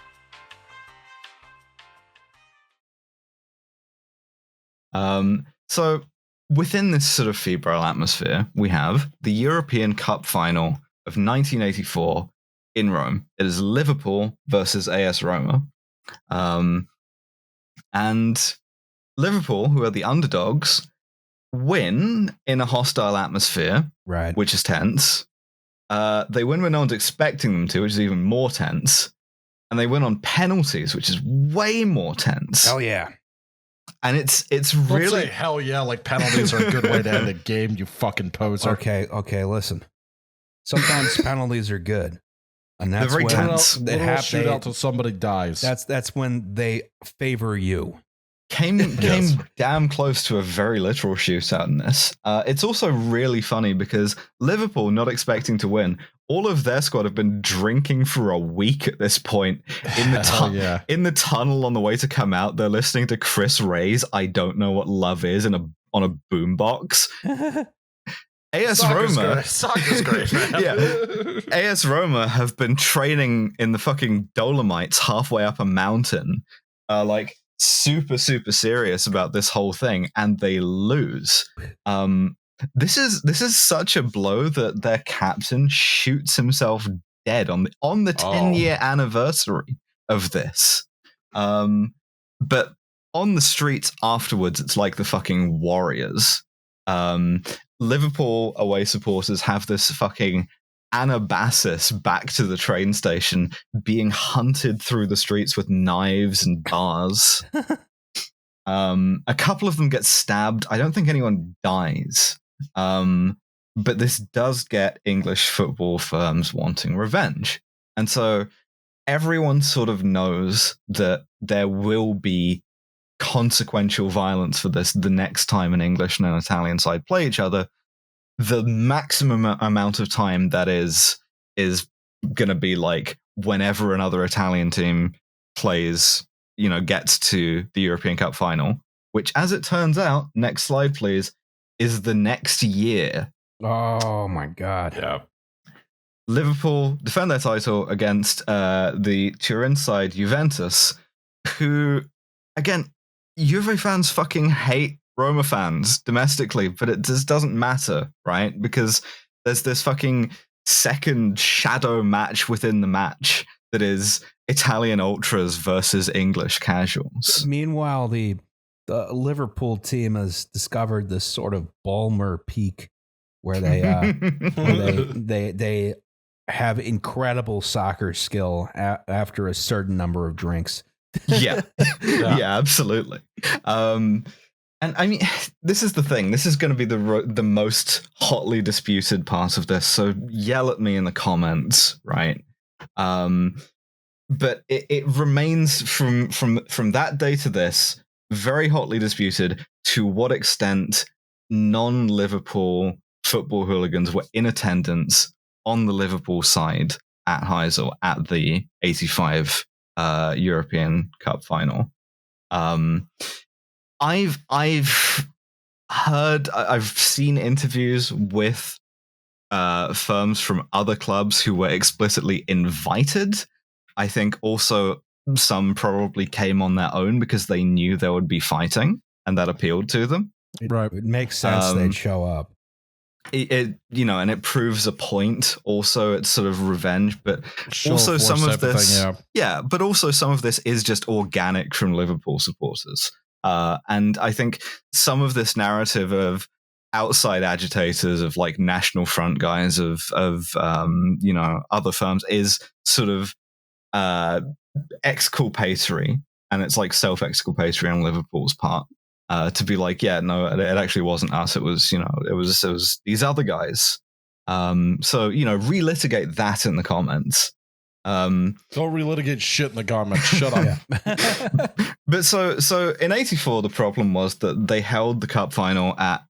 So within this sort of febrile atmosphere, we have the European Cup final of 1984 in Rome. It is Liverpool versus AS Roma. And Liverpool, who are the underdogs, win in a hostile atmosphere, right? Which is tense. They win when no one's expecting them to, which is even more tense. And they win on penalties, which is way more tense. Hell yeah. And it's Don't really say hell yeah, like penalties are a good way to end a game, you fucking poser. Okay, listen. Sometimes penalties are good. And that's very when tense. They have shootout till somebody dies. That's when they favor you. came damn close to a very literal shootout in this. It's also really funny because Liverpool, not expecting to win, all of their squad have been drinking for a week at this point. In the tunnel on the way to come out, they're listening to Chris Ray's "I Don't Know What Love Is" on a boombox. AS Roma, soccer's great, man. Yeah, AS Roma have been training in the fucking Dolomites halfway up a mountain, like super serious about this whole thing, and they lose. This is such a blow that their captain shoots himself dead on the 10-year anniversary of this. But on the streets afterwards, it's like the fucking Warriors. Liverpool away supporters have this fucking Anabasis back to the train station, being hunted through the streets with knives and bars. A couple of them get stabbed. I don't think anyone dies. But this does get English football firms wanting revenge. And so everyone sort of knows that there will be consequential violence for this the next time an English and an Italian side play each other. The maximum amount of time that is going to be like whenever another Italian team plays, gets to the European Cup final, which, as it turns out, next slide please, is the next year. Oh my God. Yeah. Liverpool defend their title against the Turin side Juventus, who, again, Juve fans fucking hate Roma fans domestically, but it just doesn't matter, right? Because there's this fucking second shadow match within the match that is Italian ultras versus English casuals. Meanwhile, the Liverpool team has discovered this sort of Balmer peak where they have incredible soccer skill after a certain number of drinks. Yeah, absolutely. And I mean, this is the thing. This is going to be the most hotly disputed part of this. So yell at me in the comments, right? But it remains from that day to this very hotly disputed to what extent non-Liverpool football hooligans were in attendance on the Liverpool side at Heysel at the 85 European Cup final. I've seen interviews with firms from other clubs who were explicitly invited. I think also some probably came on their own because they knew there would be fighting and that appealed to them. Right. It makes sense they'd show up. And it proves a point. Also, it's sort of revenge, but also some of this, but also some of this is just organic from Liverpool supporters. And I think some of this narrative of outside agitators, of like National Front guys, of other firms is sort of exculpatory, and it's like self-exculpatory on Liverpool's part. To be like, yeah, no, it actually wasn't us. It was, it was these other guys. So, relitigate that in the comments. Don't relitigate shit in the comments. Shut up. But so in 84, the problem was that they held the cup final at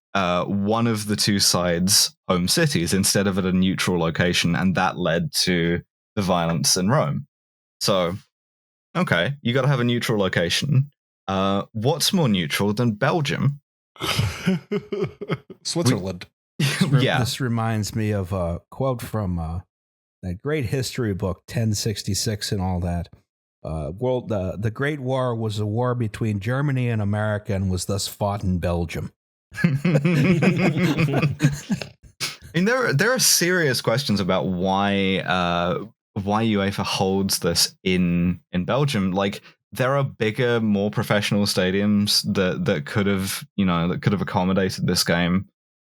one of the two sides' home cities instead of at a neutral location, and that led to the violence in Rome. So, okay, you got to have a neutral location. What's more neutral than Belgium? Switzerland. This reminds me of a quote from that great history book, 1066 and all that. The Great War was a war between Germany and America and was thus fought in Belgium. I mean, there are serious questions about why UEFA holds this in Belgium. Like, there are bigger, more professional stadiums that could have accommodated this game.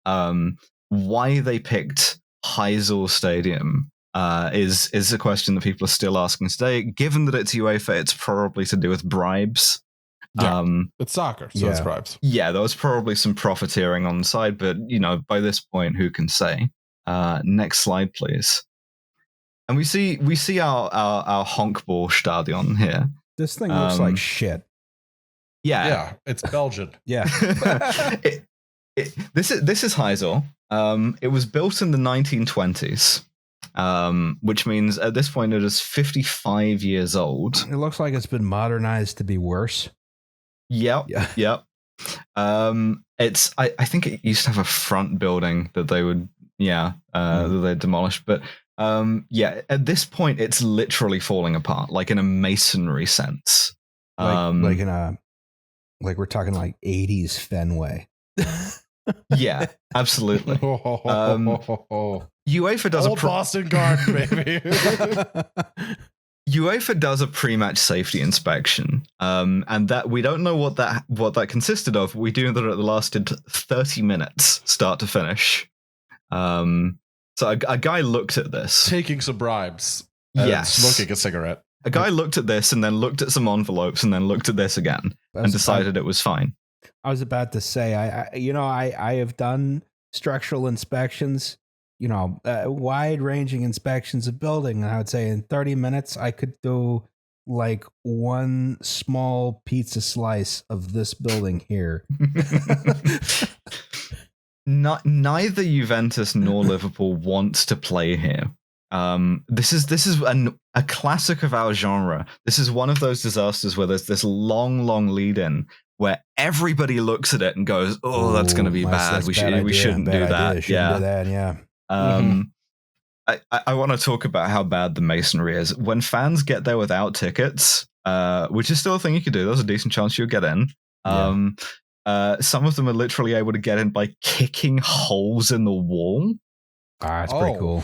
Why they picked Heysel Stadium is a question that people are still asking today. Given that it's UEFA, it's probably to do with bribes. Yeah, it's soccer, so it's bribes. Yeah, there was probably some profiteering on the side, but by this point, who can say? Next slide, please. And we see our Honkball Stadion here. This thing looks like shit. Yeah, it's Belgian. Yeah. This is Heysel. It was built in the 1920s, which means at this point it is 55 years old. It looks like it's been modernized to be worse. Yep. It's I think it used to have a front building that they would that they demolished, but at this point it's literally falling apart, like in a masonry sense. Like we're talking like 80s Fenway. Yeah, absolutely. UEFA does Old Boston Garden, baby. UEFA does a pre-match safety inspection, and that we don't know what that consisted of. We do know that it lasted 30 minutes, start to finish. So a guy looked at this, taking some bribes, smoking a cigarette. A guy looked at this and then looked at some envelopes and then looked at this again and decided it was fine. I was about to say, I have done structural inspections. Wide-ranging inspections of building, and I would say in 30 minutes I could do like one small pizza slice of this building here. Neither Juventus nor Liverpool wants to play here. This is a classic of our genre. This is one of those disasters where there's this long lead-in where everybody looks at it and goes, "Oh, that's going to be bad. We shouldn't do that." Yeah. I want to talk about how bad the masonry is. When fans get there without tickets, which is still a thing you could do, there's a decent chance you'll get in. Some of them are literally able to get in by kicking holes in the wall. That's pretty cool.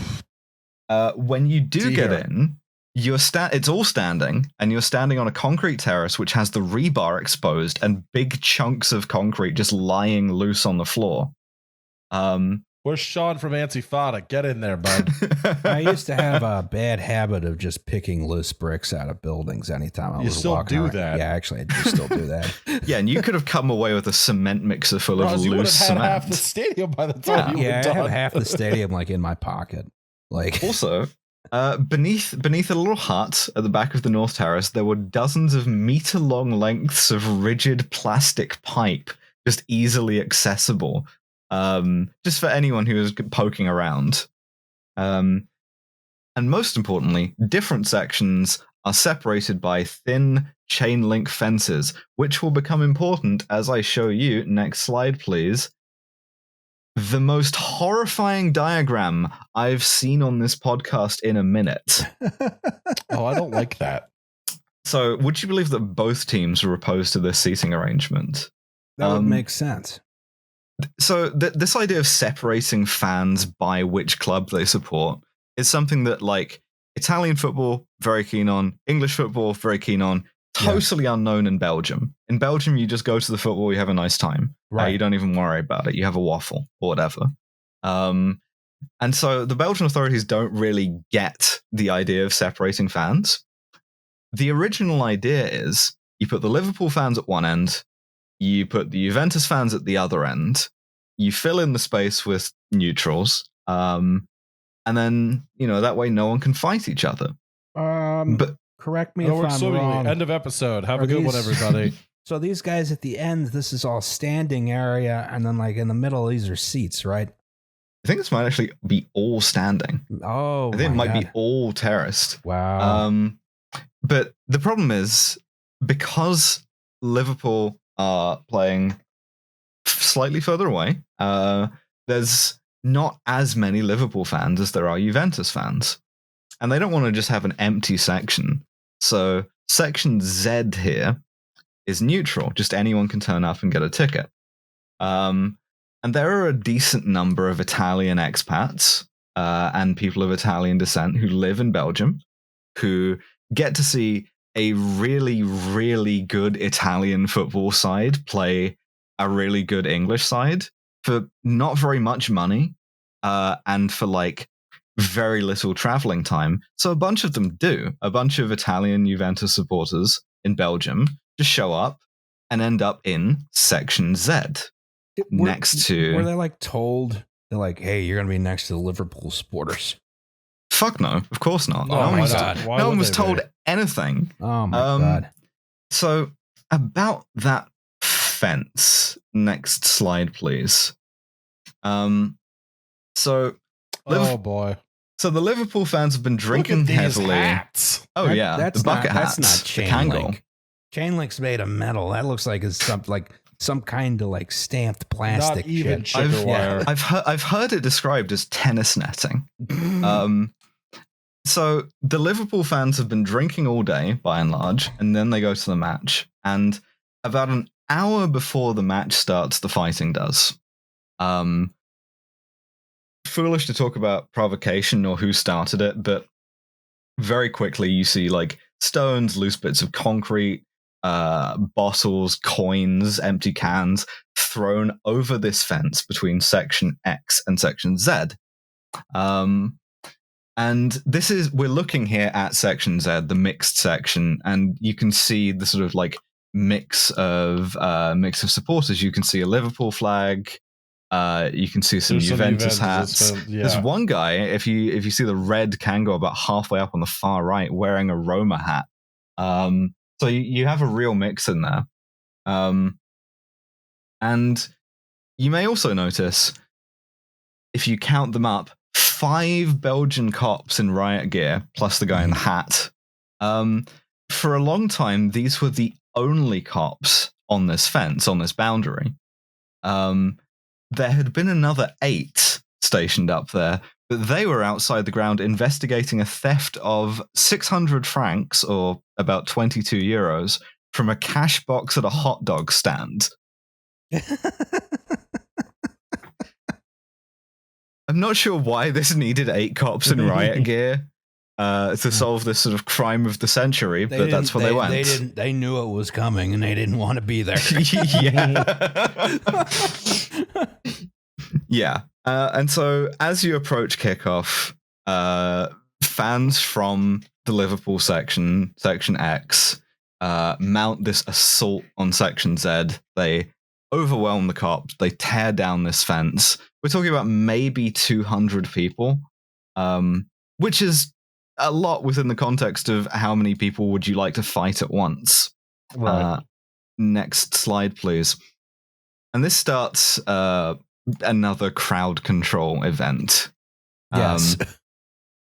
When you do get in, it's all standing, and you're standing on a concrete terrace which has the rebar exposed and big chunks of concrete just lying loose on the floor. Where's Sean from Antifada? Get in there, bud. I used to have a bad habit of just picking loose bricks out of buildings anytime I was walking around. That? Yeah, actually, I do still do that. Yeah, and you could have come away with a cement mixer full of loose you would have had cement. half the stadium by the time you were done. I have half the stadium like in my pocket. Like also, beneath a little hut at the back of the North Terrace, there were dozens of meter-long lengths of rigid plastic pipe, just easily accessible. Just for anyone who is poking around. And most importantly, different sections are separated by thin chain link fences, which will become important as I show you. Next slide, please. The most horrifying diagram I've seen on this podcast in a minute. Oh, I don't like that. So, would you believe that both teams were opposed to this seating arrangement? That would make sense. So this idea of separating fans by which club they support is something that, like, Italian football, very keen on, English football, very keen on, totally unknown in Belgium. In Belgium, you just go to the football, you have a nice time. Right. You don't even worry about it. You have a waffle or whatever. And so the Belgian authorities don't really get the idea of separating fans. The original idea is you put the Liverpool fans at one end, you put the Juventus fans at the other end, you fill in the space with neutrals, and then, that way no one can fight each other. But correct me if I'm wrong. End of episode. Have a good one, everybody. So these guys at the end, this is all standing area, and then like in the middle, these are seats, right? I think this might actually be all standing. Oh, I think it might be all terraced. Wow. But the problem is, because Liverpool are playing slightly further away, there's not as many Liverpool fans as there are Juventus fans. And they don't want to just have an empty section. So section Z here is neutral. Just anyone can turn up and get a ticket. And there are a decent number of Italian expats and people of Italian descent who live in Belgium, who get to see a really, really good Italian football side play a really good English side for not very much money and for like very little traveling time. So a bunch of them do. A bunch of Italian Juventus supporters in Belgium just show up and end up in section Z next to... Were they like told, they're like, hey, you're going to be next to the Liverpool supporters? Fuck no, of course not. Oh my God. No one was told anything. Oh my God. So about that fence. Next slide, please. So boy. So the Liverpool fans have been drinking heavily. Hats. Oh yeah, that's the bucket hats. That's not chain link. Chain link's made of metal. That looks like it's some kind of like stamped plastic. Not even shit. wire. I've heard it described as tennis netting. So the Liverpool fans have been drinking all day, by and large, and then they go to the match. And about an hour before the match starts, the fighting does. Foolish to talk about provocation or who started it, but very quickly you see like stones, loose bits of concrete, bottles, coins, empty cans thrown over this fence between section X and section Z. And we're looking here at section Z, the mixed section, and you can see the sort of like mix of supporters. You can see a Liverpool flag. You can see some Juventus hats. There's one guy, if you see the red Kango about halfway up on the far right, wearing a Roma hat. So you have a real mix in there. And you may also notice, if you count them up, 5 Belgian cops in riot gear, plus the guy in the hat. For a long time, these were the only cops on this fence, on this boundary. There had been another 8 stationed up there, but they were outside the ground investigating a theft of 600 francs, or about 22 euros, from a cash box at a hot dog stand. I'm not sure why this needed 8 cops in riot gear to solve this sort of crime of the century, but that's where they went. They knew it was coming, and they didn't want to be there. Yeah. And so as you approach kickoff, fans from the Liverpool section X, mount this assault on section Z. They overwhelm the cops. They tear down this fence. We're talking about maybe 200 people, which is a lot within the context of how many people would you like to fight at once. Right. Next slide, please. And this starts another crowd control event. Yes.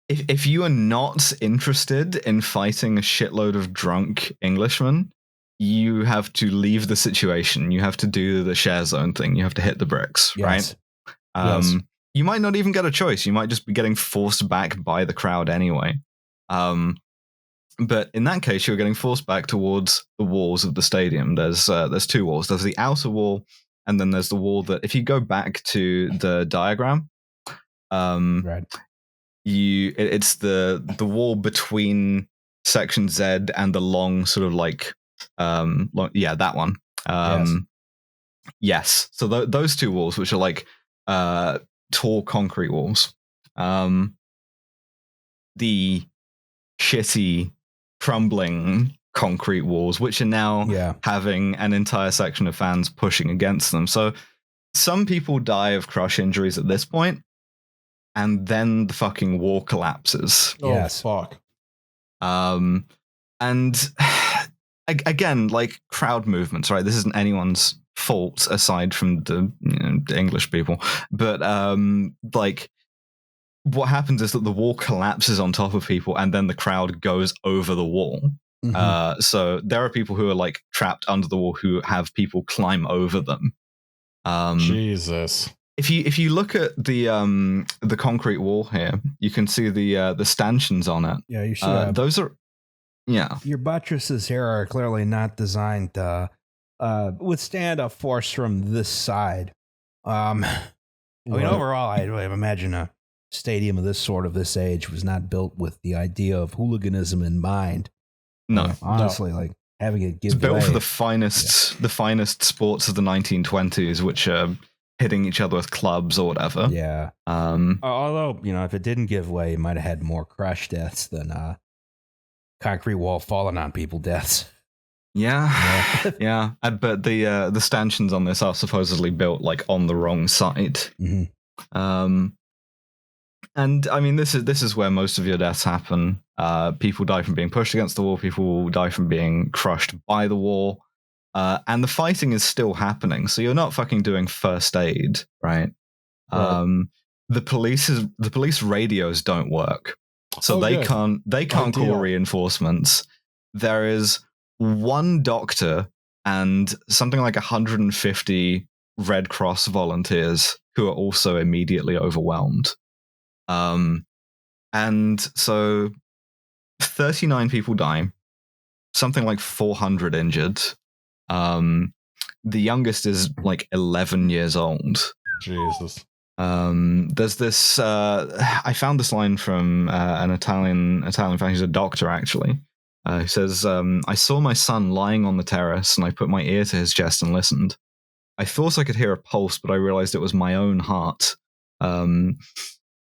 If you are not interested in fighting a shitload of drunk Englishmen, you have to leave the situation. You have to do the share zone thing. You have to hit the bricks, right? You might not even get a choice. You might just be getting forced back by the crowd anyway. But in that case, you're getting forced back towards the walls of the stadium. There's 2 walls. There's the outer wall, and then there's the wall that, if you go back to the diagram, right. It's the wall between section Z and the long sort of like that one. Yes. So those 2 walls, which are like tall concrete walls, the shitty crumbling concrete walls, which are now having an entire section of fans pushing against them. So some people die of crush injuries at this point, and then the fucking wall collapses. Yes. Fuck. And again, like crowd movements, right? This isn't anyone's fault aside from the English people, but like what happens is that the wall collapses on top of people, and then the crowd goes over the wall. Mm-hmm. So there are people who are like trapped under the wall who have people climb over them. Jesus. If you look at the concrete wall here, you can see the stanchions on it. Yeah, you should. Those are your buttresses here are clearly not designed to withstand a force from this side. I mean, overall, I imagine a stadium of this age was not built with the idea of hooliganism in mind. No, honestly, like having it give it's built way. for the finest sports of the 1920s, which are hitting each other with clubs or whatever. Yeah. Although, if it didn't give way, it might have had more crush deaths than concrete wall falling on people deaths. Yeah. Yeah. But the stanchions on this are supposedly built like on the wrong side. Mm-hmm. And I mean, this is where most of your deaths happen. People die from being pushed against the wall. People die from being crushed by the wall. and the fighting is still happening. So you're not fucking doing first aid, right? The police radios don't work, so they can't call reinforcements. There is one doctor and something like 150 Red Cross volunteers who are also immediately overwhelmed. And so 39 people die, something like 400 injured. The youngest is like 11 years old. Jesus. There's this. I found this line from an Italian fan. He's a doctor, actually. Who says, "I saw my son lying on the terrace, and I put my ear to his chest and listened. I thought I could hear a pulse, but I realized it was my own heart.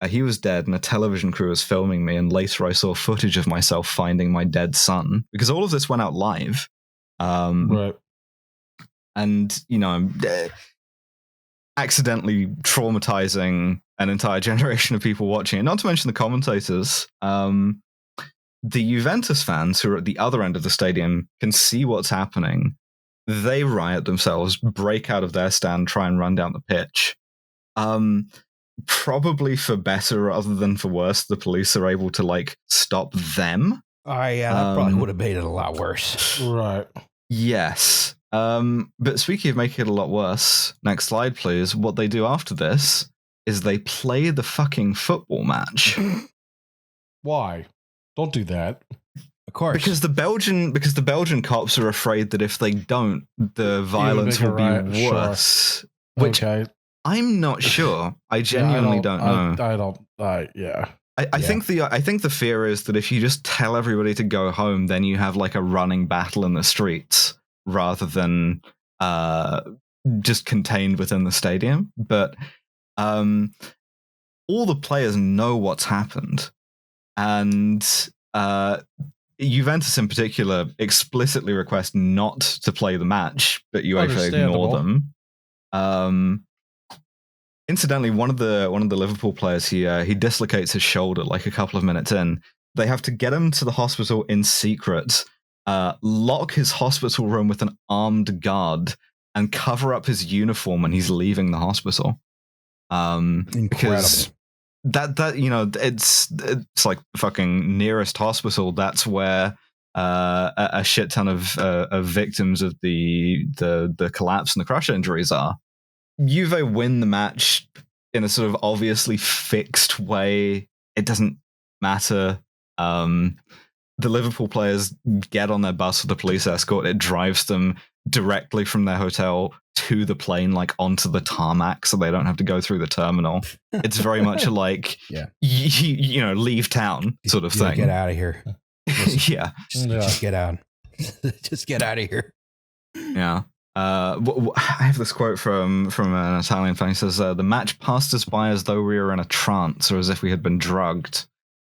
He was dead, and a television crew was filming me. And later, I saw footage of myself finding my dead son, because all of this went out live. Right. And accidentally traumatizing an entire generation of people watching it. Not to mention the commentators. The Juventus fans who are at the other end of the stadium can see what's happening. They riot themselves, break out of their stand, try and run down the pitch. Probably for better rather than for worse, the police are able to stop them. Yeah, that probably would have made it a lot worse. Right. Yes. But speaking of making it a lot worse, next slide, please. What they do after this is they play the fucking football match. Why? Don't do that. Of course. Because the Belgian cops are afraid that if they don't, the violence will be worse. Sure. Which I'm not Okay. sure. I genuinely don't know. I don't. Yeah. I think the fear is that if you just tell everybody to go home, then you have a running battle in the streets rather than just contained within the stadium. But all the players know what's happened, and Juventus in particular explicitly request not to play the match, but UEFA ignore them. Incidentally, one of the Liverpool players, he dislocates his shoulder a couple of minutes in. They have to get him to the hospital in secret, lock his hospital room with an armed guard, and cover up his uniform when he's leaving the hospital. Because it's like the fucking nearest hospital. That's where a shit ton of victims of the collapse and the crush injuries are. Juve win the match in a sort of obviously fixed way. It doesn't matter. The Liverpool players get on their bus with the police escort. It drives them directly from their hotel to the plane, onto the tarmac, so they don't have to go through the terminal. It's very much leave town sort of thing. Get out of here. Yeah. Just get out. Just get out of here. Yeah. I have this quote from an Italian fan. He says, "The match passed us by as though we were in a trance or as if we had been drugged."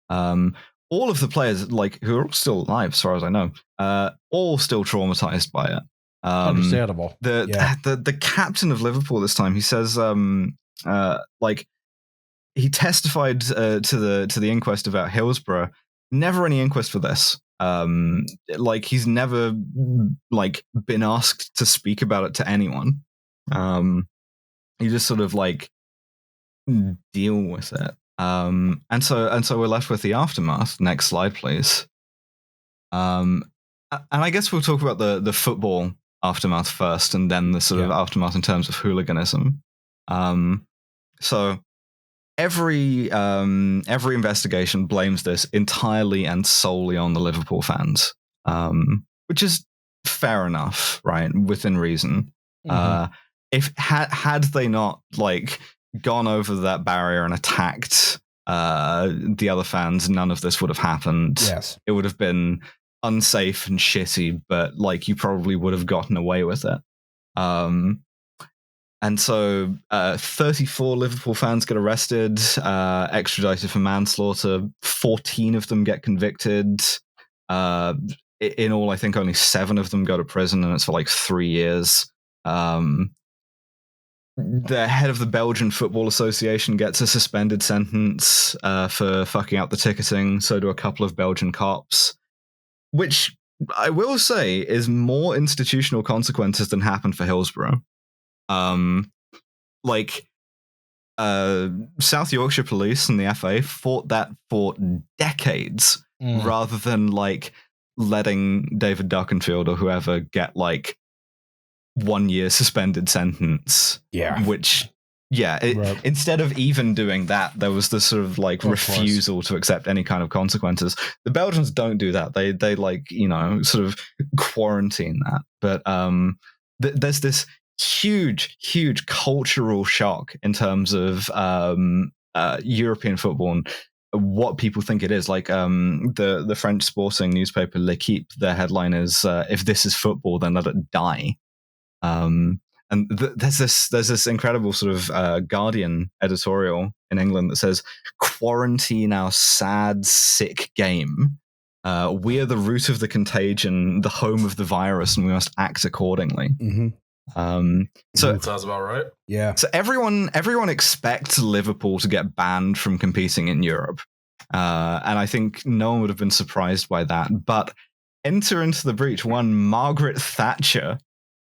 All of the players, who are all still alive, as far as I know, all still traumatized by it. Understandable. The captain of Liverpool this time, he says, he testified to the inquest about Hillsborough. Never any inquest for this. He's never been asked to speak about it to anyone. You just sort of deal with it. And so we're left with the aftermath. Next slide, please. And I guess we'll talk about the football aftermath first, and then the sort of aftermath in terms of hooliganism. So every investigation blames this entirely and solely on the Liverpool fans, which is fair enough, right? Within reason. Mm-hmm. If had they not gone over that barrier and attacked the other fans, none of this would have happened. Yes, it would have been unsafe and shitty, but you probably would have gotten away with it. And so 34 Liverpool fans get arrested, extradited for manslaughter. 14 of them get convicted. In all, I think only 7 of them go to prison, and it's for 3 years. The head of the Belgian Football Association gets a suspended sentence for fucking up the ticketing. So do a couple of Belgian cops, which I will say is more institutional consequences than happened for Hillsborough. South Yorkshire Police and the FA fought that for decades, rather than like letting David Duckenfield or whoever get like 1 year suspended sentence. Yeah. Which, instead of even doing that, there was this sort of like refusal to accept any kind of consequences. The Belgians don't do that. They like, sort of quarantine that. But there's this huge cultural shock in terms of European football and what people think it is. Like the French sporting newspaper L'Equipe, their headline is "If this is football, then let it die." And there's this incredible sort of Guardian editorial in England that says, "Quarantine our sad, sick game. We are the root of the contagion, the home of the virus, and we must act accordingly." Mm-hmm. So that sounds about right. Yeah. So everyone expects Liverpool to get banned from competing in Europe, and I think no one would have been surprised by that. But enter into the breach one Margaret Thatcher,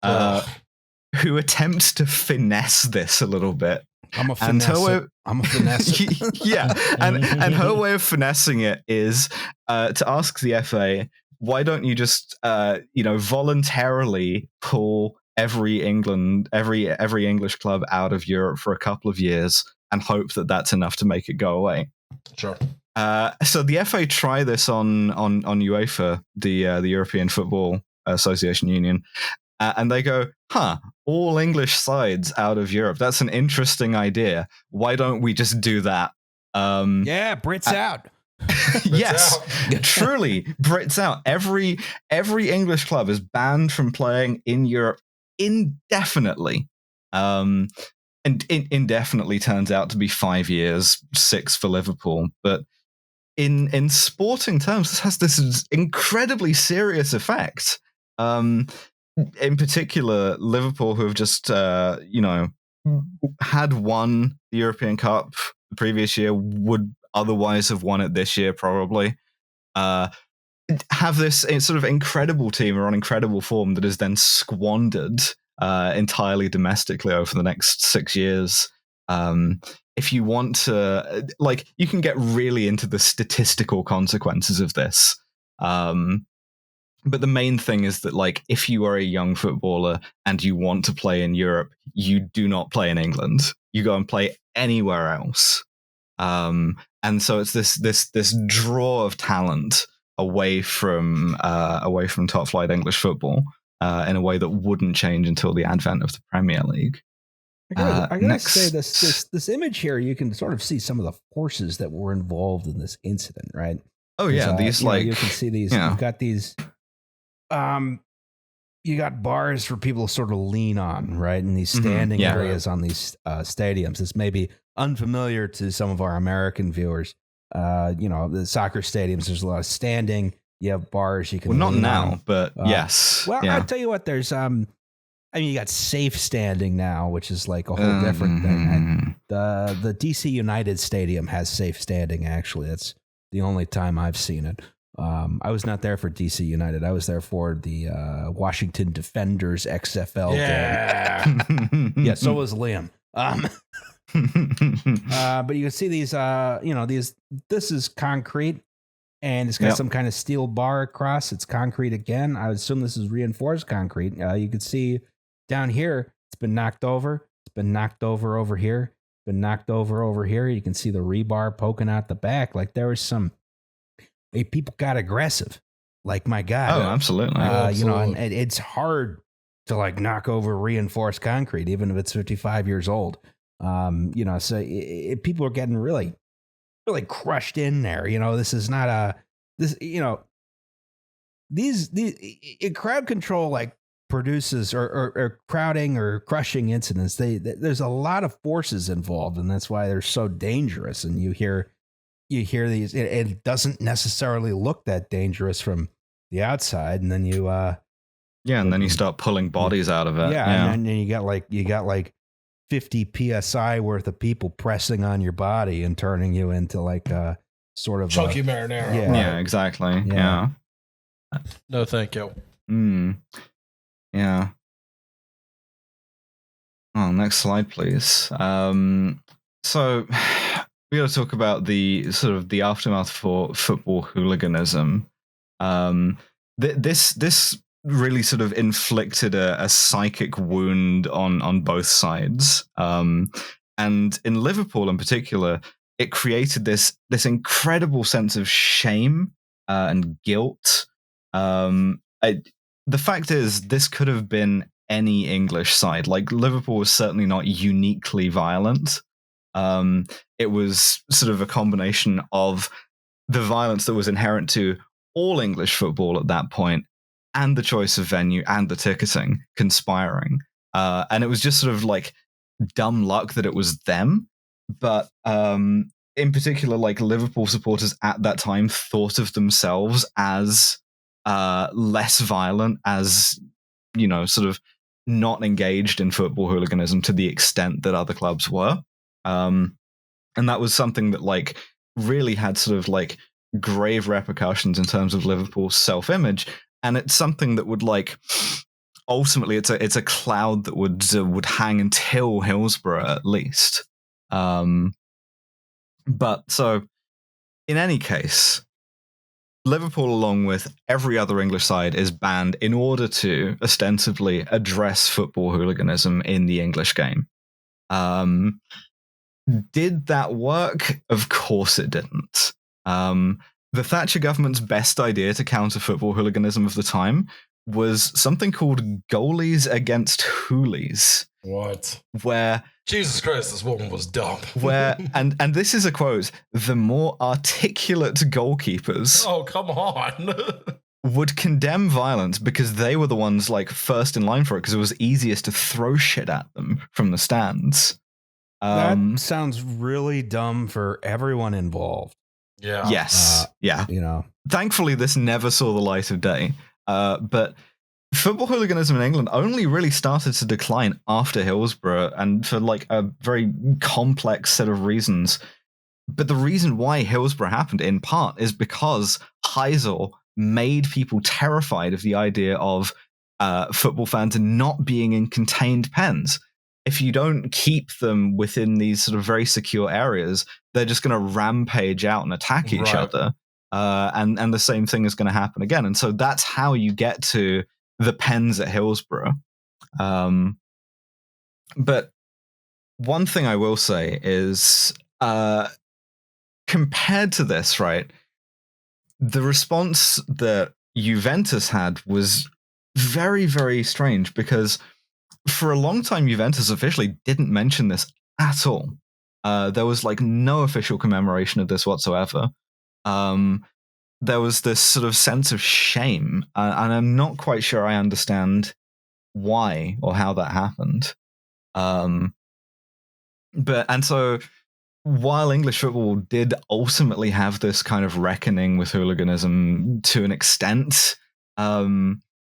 who attempts to finesse this a little bit. I'm a finesse. Yeah, and her way of finessing it is to ask the FA, why don't you just voluntarily pull every English club out of Europe for a couple of years and hope that that's enough to make it go away. Sure. So the FA try this on UEFA, the European Football Association Union, and they go, all English sides out of Europe. That's an interesting idea. Why don't we just do that? Brits out. Yes, truly, Brits out. Every English club is banned from playing in Europe indefinitely. And indefinitely turns out to be 5 years, 6 for Liverpool. But in sporting terms, this has this incredibly serious effect. In particular, Liverpool, who have just had won the European Cup the previous year, would otherwise have won it this year probably, have this sort of incredible team or on incredible form that is then squandered entirely domestically over the next 6 years. If you want to, you can get really into the statistical consequences of this. But the main thing is that, if you are a young footballer and you want to play in Europe, you do not play in England. You go and play anywhere else. And so it's this draw of talent away from top flight English football in a way that wouldn't change until the advent of the Premier League. I gotta say this image here, you can sort of see some of the forces that were involved in this incident, right? Oh yeah, these you can see these. You've got these. You got bars for people to sort of lean on, right? In these standing areas on these stadiums. This may be unfamiliar to some of our American viewers. The soccer stadiums, there's a lot of standing. You have bars you can. Well, not now, on. but yes. Well, I'll tell you what. There's you got safe standing now, which is like a whole different thing. The DC United Stadium has safe standing. Actually, that's the only time I've seen it. I was not there for DC United. I was there for the Washington Defenders XFL game. Yeah, so was Liam. But you can see these, this is concrete, and it's got some kind of steel bar across. It's concrete again. I would assume this is reinforced concrete. You can see down here, it's been knocked over. It's been knocked over here. It's been knocked over here. You can see the rebar poking out the back. Like there was some... people got aggressive, my God. Oh, absolutely. And it's hard to knock over reinforced concrete, even if it's 55 years old. So people are getting really, really crushed in there. This is not these crowd control produces or crowding or crushing incidents. There's a lot of forces involved, and that's why they're so dangerous. And you hear these, it doesn't necessarily look that dangerous from the outside. And then and then you start pulling bodies out of it. Yeah. And then you got 50 PSI worth of people pressing on your body and turning you into a sort of chunky marinara. Yeah, exactly. Yeah. No, thank you. Yeah. Oh, next slide, please. So we got to talk about the sort of the aftermath for football hooliganism. This really sort of inflicted a psychic wound on both sides. And in Liverpool in particular, it created this incredible sense of shame and guilt. The fact is, this could have been any English side. Like, Liverpool was certainly not uniquely violent. It was sort of a combination of the violence that was inherent to all English football at that point, and the choice of venue and the ticketing conspiring. And it was just sort of like dumb luck that it was them. But in particular, like, Liverpool supporters at that time thought of themselves as less violent, as, you know, sort of not engaged in football hooliganism to the extent that other clubs were. And that was something that, like, really had sort of like grave repercussions in terms of Liverpool's self-image. And it's something that would, like, ultimately it's a cloud that would hang until Hillsborough at least. But so in any case, Liverpool, along with every other English side, is banned in order to ostensibly address football hooliganism in the English game. Did that work? Of course it didn't. The Thatcher government's best idea to counter football hooliganism of the time was something called goalies against hoolies. What? Where Jesus Christ, this woman was dumb. Where and this is a quote: the more articulate goalkeepers, oh come on, would condemn violence because they were the ones, like, first in line for it, because it was easiest to throw shit at them from the stands. That sounds really dumb for everyone involved. Yeah. Yes. Yeah. You know. Thankfully, this never saw the light of day. But football hooliganism in England only really started to decline after Hillsborough, and for, like, a very complex set of reasons. But the reason why Hillsborough happened, in part, is because Heysel made people terrified of the idea of football fans not being in contained pens. If you don't keep them within these sort of very secure areas, they're just going to rampage out and attack each other. And the same thing is going to happen again. And so that's how you get to the pens at Hillsborough. But one thing I will say is, compared to this, right, the response that Juventus had was very, very strange, because for a long time, Juventus officially didn't mention this at all. There was, like, no official commemoration of this whatsoever. There was this sort of sense of shame, and I'm not quite sure I understand why or how that happened. And so while English football did ultimately have this kind of reckoning with hooliganism to an extent,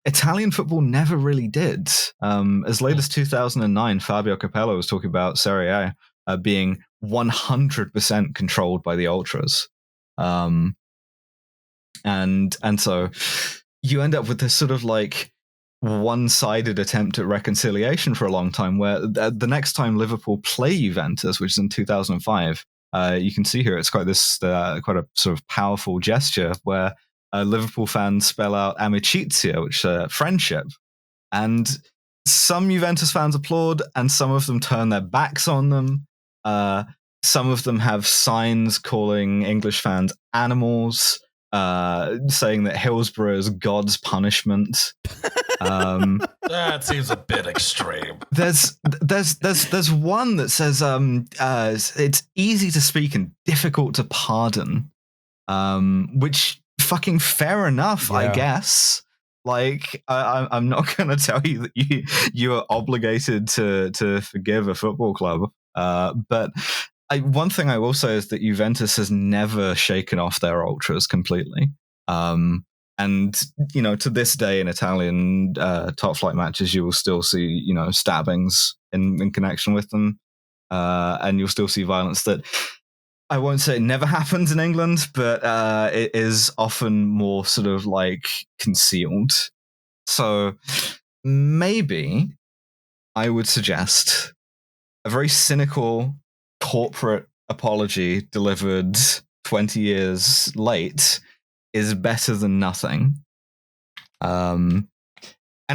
Italian football never really did. As late as 2009, Fabio Capello was talking about Serie A being 100% controlled by the ultras. And so you end up with this sort of, like, one-sided attempt at reconciliation for a long time, where the next time Liverpool play Juventus, which is in 2005, you can see here it's quite a sort of powerful gesture where Liverpool fans spell out amicizia, which is friendship, and some Juventus fans applaud, and some of them turn their backs on them. Some of them have signs calling English fans animals, saying that Hillsborough is God's punishment. That seems a bit extreme. There's one that says it's easy to speak and difficult to pardon, which, fucking fair enough, I guess. Like, I'm not going to tell you that you are obligated to forgive a football club, but one thing I will say is that Juventus has never shaken off their ultras completely. And, you know, to this day in Italian top flight matches, you will still see, you know, stabbings in connection with them. And you'll still see violence that I won't say it never happens in England, but it is often more sort of like concealed. So maybe I would suggest a very cynical corporate apology delivered 20 years late is better than nothing. And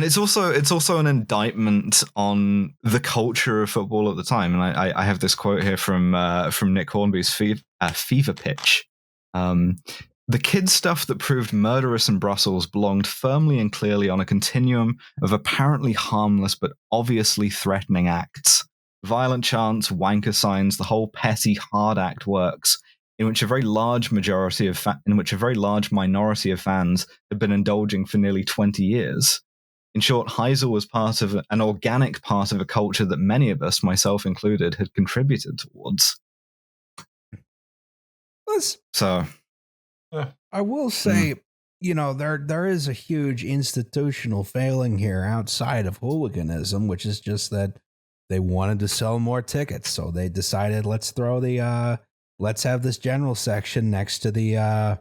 it's also an indictment on the culture of football at the time. And I have this quote here from Nick Hornby's Fever Pitch. The kid stuff that proved murderous in Brussels belonged firmly and clearly on a continuum of apparently harmless but obviously threatening acts. Violent chants, wanker signs, the whole petty hard act works, in which a very large minority of fans had been indulging for nearly 20 years. In short, Heysel was part of an organic part of a culture that many of us, myself included, had contributed towards. So, I will say, there is a huge institutional failing here outside of hooliganism, which is just that they wanted to sell more tickets, so they decided let's have this general section next to the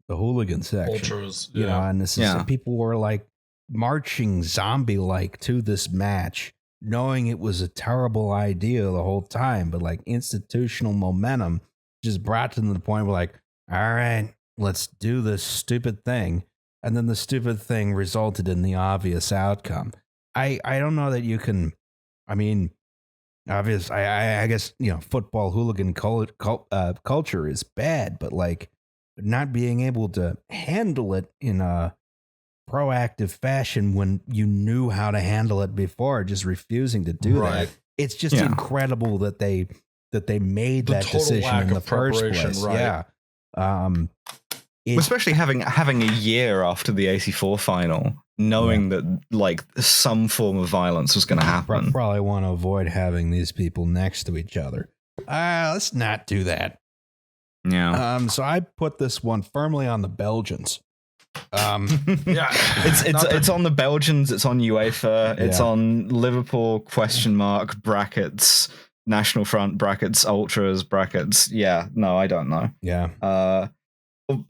hooligan section. Ultras, and this is people were like marching zombie-like to this match, knowing it was a terrible idea the whole time, but like institutional momentum just brought them to the point where like, all right, let's do this stupid thing. And then the stupid thing resulted in the obvious outcome. I don't know that you can, I guess, football hooligan culture is bad, but like not being able to handle it in a proactive fashion when you knew how to handle it before, just refusing to do that. It's just incredible that they made that decision in the first place. Right. Yeah. Especially having a year after the 84 final, knowing that like some form of violence was going to happen. Probably want to avoid having these people next to each other. Let's not do that. Yeah. So I put this one firmly on the Belgians. It's on the Belgians. It's on UEFA. It's on Liverpool ? Brackets National Front brackets Ultras brackets. Yeah. No, I don't know. Yeah.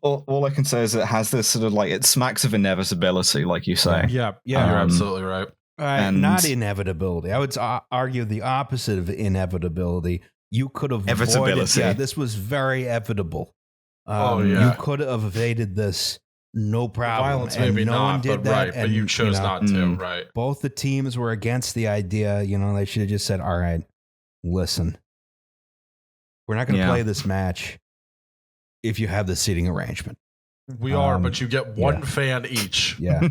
All I can say is it has this sort of like, it smacks of inevitability, like you say. Yeah, you're absolutely right. Not inevitability. I would argue the opposite of inevitability. You could have avoided. Yeah, this was very evitable. You could have evaded this, no problem. Violence, maybe no one did that, right? But you chose not to, right? Both the teams were against the idea. They should have just said, "All right, listen, we're not going to play this match if you have the seating arrangement." We are, but you get one fan each. Yeah.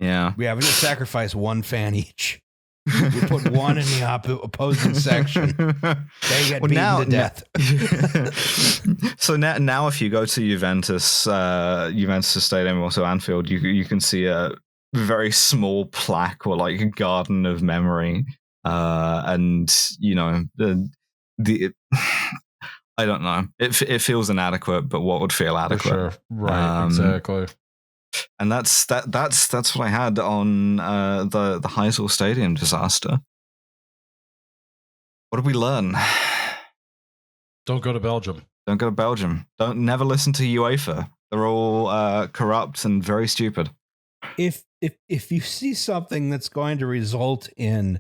Yeah. We just sacrifice one fan each. We put one in the opposing section. They get beaten to death. So now if you go to Juventus Stadium, also Anfield, you can see a very small plaque or like a garden of memory. And the I don't know. It feels inadequate, but what would feel adequate? For sure. Right. Exactly. And that's what I had on the Heysel Stadium disaster. What did we learn? Don't go to Belgium. Don't go to Belgium. Never listen to UEFA. They're all corrupt and very stupid. If you see something that's going to result in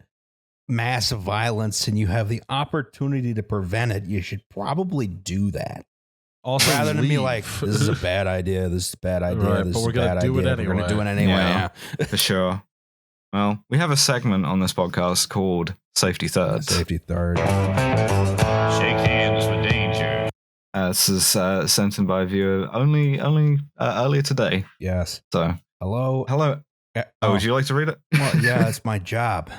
massive violence and you have the opportunity to prevent it, you should probably do that. Also, rather than be like, this is a bad idea, this is a bad idea, right, this but is we're a bad idea, we're going to do it anyway. Yeah. For sure. Well, we have a segment on this podcast called Safety Third. Safety Third. Shake hands for danger. This is sent in by a viewer only earlier today. Yes. So, hello. Would you like to read it? Well, yeah, it's my job.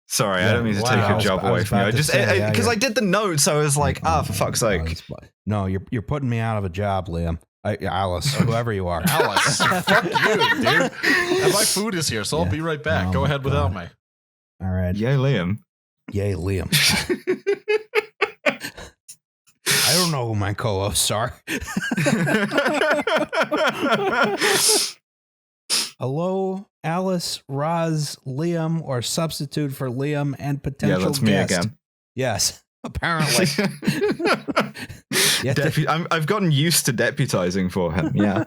Sorry, I don't mean to take your job away from you. I just because I did the notes, I was like, for fuck's sake. No, you're putting me out of a job, Liam. Alice, whoever you are. Alice, fuck you, dude. And my food is here, so I'll be right back. Go ahead without me. All right. Yay, Liam. I don't know who my co-hosts are. Hello, Alice, Roz, Liam, or substitute for Liam and potential guest. Me again. Yes. Apparently. I've gotten used to deputizing for him. Yeah.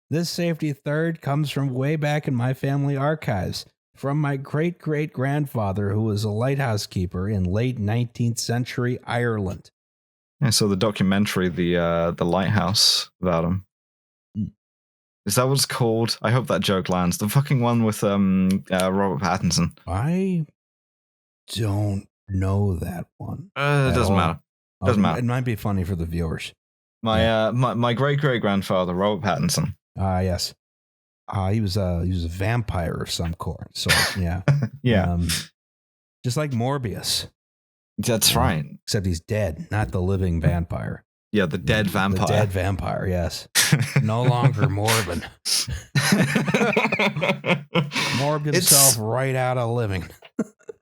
This safety third comes from way back in my family archives, from my great-great-grandfather, who was a lighthouse keeper in late 19th century Ireland. Yeah, so the documentary, the Lighthouse, about him. Is that what it's called? I hope that joke lands. The fucking one with Robert Pattinson. I don't know that one. It doesn't matter. Doesn't matter. It might be funny for the viewers. My great-great-grandfather, Robert Pattinson. Yes. He was a vampire of some sort. So yeah. Yeah. Just like Morbius. That's right. Except he's dead, not the living vampire. Yeah, the dead vampire. The dead vampire, yes. No longer morbid. Morbed himself right out of living.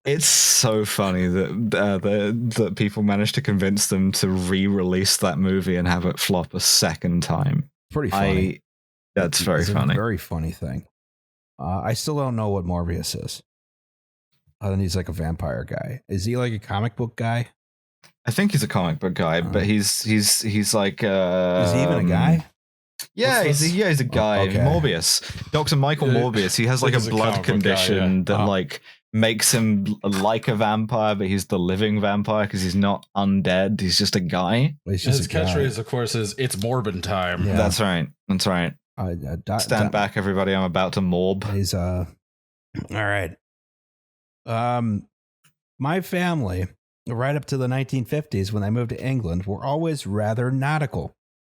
It's so funny that people managed to convince them to re-release that movie and have it flop a second time. Pretty funny. That's very funny. A very funny thing. I still don't know what Morbius is. Other than he's like a vampire guy. Is he like a comic book guy? I think he's a comic book guy, but he's like is he even a guy? Yeah, he's a guy. Okay. Morbius. Dr. Michael Morbius. He has like a blood condition that like makes him like a vampire, but he's the living vampire because he's not undead. He's just a guy. His catchphrase, of course, is "It's Morbin time." Yeah. That's right. That's right. Stand back, everybody. I'm about to morb. He's all right. My family, right up to the 1950s when I moved to England, were always rather nautical,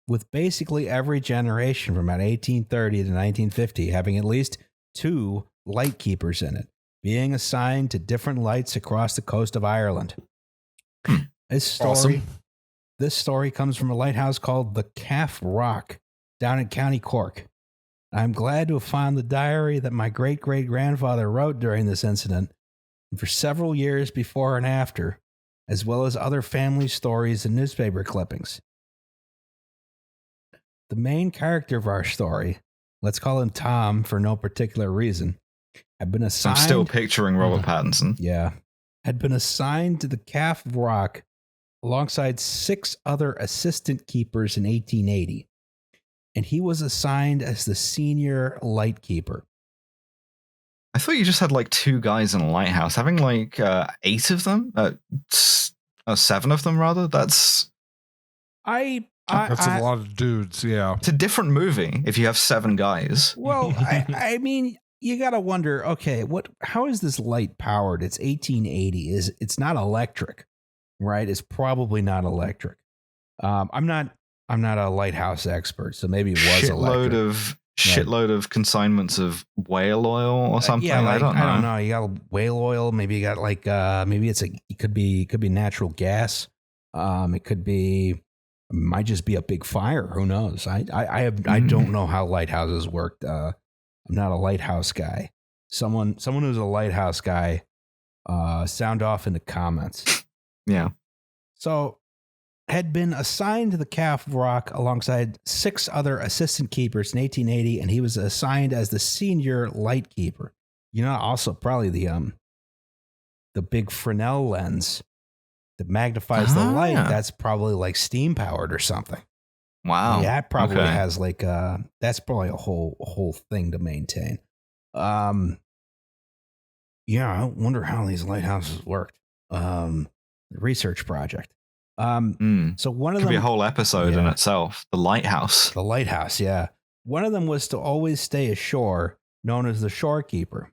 with basically every generation from about 1830 to 1950 having at least 2 light keepers in it, being assigned to different lights across the coast of Ireland. This story comes from a lighthouse called the Calf Rock down in County Cork. I'm glad to have found the diary that my great-great-grandfather wrote during this incident, and for several years before and after, as well as other family stories and newspaper clippings. The main character of our story, let's call him Tom for no particular reason, had been assigned... I'm still picturing Robert Pattinson. Yeah. Had been assigned to the Calf Rock alongside 6 other assistant keepers in 1880. And he was assigned as the senior light keeper. I thought you just had like 2 guys in a lighthouse. Having like 8 of them? 7 of them, rather? That's a lot of dudes, yeah. It's a different movie if you have 7 guys. Well, I mean, you got to wonder, okay, how is this light powered? It's 1880. It's not electric, right? It's probably not electric. I'm not a lighthouse expert, so maybe it was electric. Shitload of consignments of whale oil or something. Yeah, I don't know. You got whale oil. Maybe you got like it could be natural gas. It might just be a big fire. Who knows? I don't know how lighthouses worked. I'm not a lighthouse guy. Someone who's a lighthouse guy, sound off in the comments. Yeah. So, had been assigned to the Calf Rock alongside 6 other assistant keepers in 1880, and he was assigned as the senior light keeper. You know, also probably the big Fresnel lens that magnifies the light. That's probably like steam powered or something. Wow. Yeah, it probably has like that's probably a whole thing to maintain. Yeah, I wonder how these lighthouses worked. Research project. So one of them could be a whole episode in itself. The lighthouse. The lighthouse, yeah. One of them was to always stay ashore, known as the shorekeeper.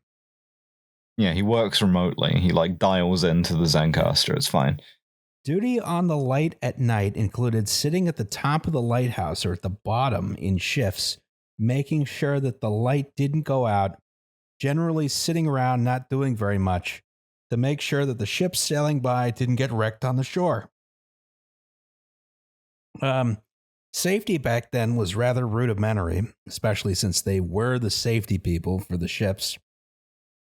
Yeah, he works remotely. He like dials into the Zencaster. It's fine. Duty on the light at night included sitting at the top of the lighthouse or at the bottom in shifts, making sure that the light didn't go out, generally sitting around not doing very much, to make sure that the ships sailing by didn't get wrecked on the shore. Safety back then was rather rudimentary, especially since they were the safety people for the ships.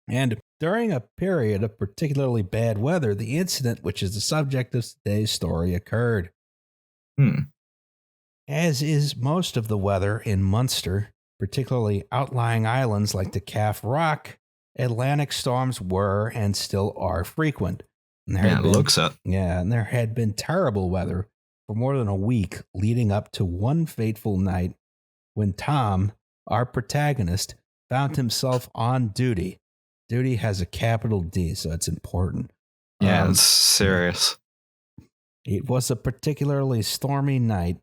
And during a period of particularly bad weather, the incident, which is the subject of today's story, occurred. As is most of the weather in Munster, particularly outlying islands like the Calf Rock, Atlantic storms were and still are frequent, Looks it. Yeah, and there had been terrible weather for more than a week leading up to one fateful night when Tom, our protagonist, found himself on duty. Duty has a capital D, so it's important. Yeah, it's serious. It was a particularly stormy night,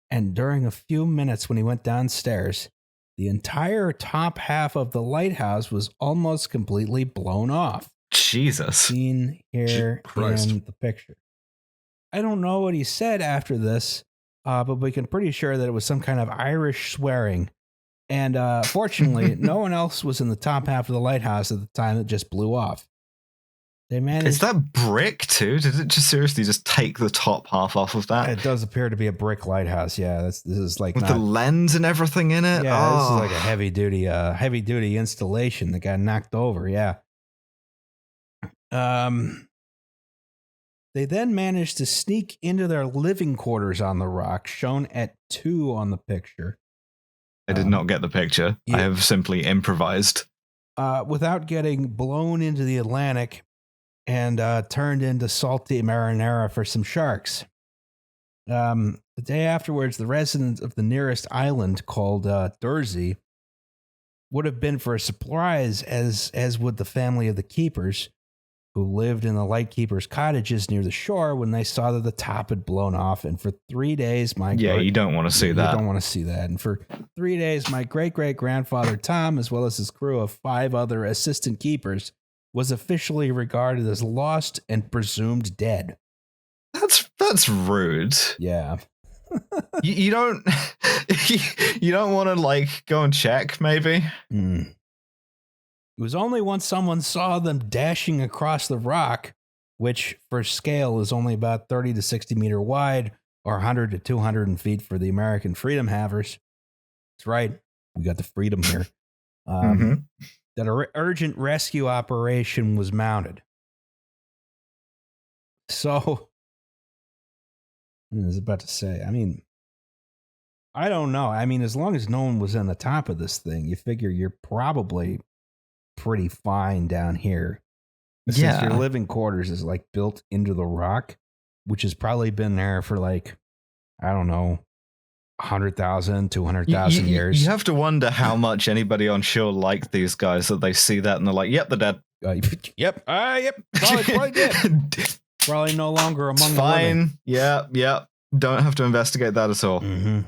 and during a few minutes when he went downstairs, the entire top half of the lighthouse was almost completely blown off. Jesus. Seen here in the picture. I don't know what he said after this, but we can pretty sure that it was some kind of Irish swearing. And fortunately, no one else was in the top half of the lighthouse at the time it just blew off. They managed. Is that brick too? Did it just seriously just take the top half off of that? It does appear to be a brick lighthouse. Yeah, this is like with the lens and everything in it. Yeah, this is like a heavy duty installation that got knocked over. Yeah. They then managed to sneak into their living quarters on the rock, shown at 2 on the picture. I did not get the picture. Yeah. I have simply improvised. Without getting blown into the Atlantic and turned into salty marinara for some sharks. The day afterwards, the residents of the nearest island called Dursey would have been for a surprise, as would the family of the keepers, who lived in the lightkeepers' cottages near the shore when they saw that the top had blown off. And for 3 days, you don't want to see that. You don't want to see that. And for 3 days, my great-great-grandfather Tom, as well as his crew of 5 other assistant keepers, was officially regarded as lost and presumed dead. That's rude. Yeah. you don't you don't want to go and check maybe? It was only once someone saw them dashing across the rock, which for scale is only about 30 to 60 meter wide or 100 to 200 feet for the American freedom havers. That's right. We got the freedom here. That an urgent rescue operation was mounted. So, I was about to say, I don't know. As long as no one was on the top of this thing, you figure you're probably pretty fine down here. Since your living quarters is built into the rock, which has probably been there for 100,000, 200,000 years. You have to wonder how much anybody on shore liked these guys that they see that and they're like, yep, they're dead. Yep. Probably dead. Probably no longer among the living. Yeah. Don't have to investigate that at all. Mm-hmm.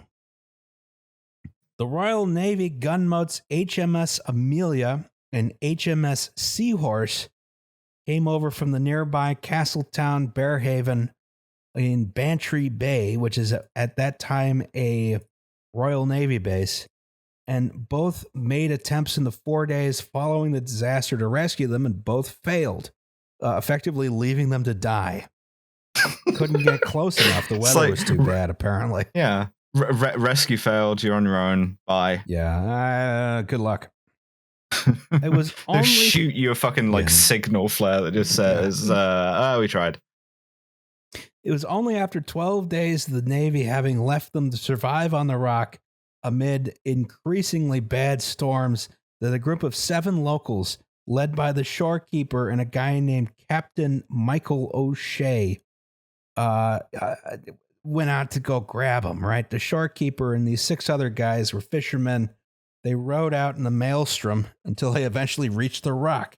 The Royal Navy gunboats HMS Amelia and HMS Seahorse came over from the nearby Castletown Bearhaven in Bantry Bay, which is at that time a Royal Navy base, and both made attempts in the 4 days following the disaster to rescue them, and both failed, effectively leaving them to die. Couldn't get close enough. The weather was too bad, apparently. Yeah. Rescue failed. You're on your own. Bye. Yeah. Good luck. It was only shoot you a fucking signal flare that just says, we tried. It was only after 12 days of the Navy having left them to survive on the rock amid increasingly bad storms that a group of 7 locals, led by the shorekeeper and a guy named Captain Michael O'Shea, went out to go grab them, right? The shorekeeper and these 6 other guys were fishermen. They rowed out in the maelstrom until they eventually reached the rock.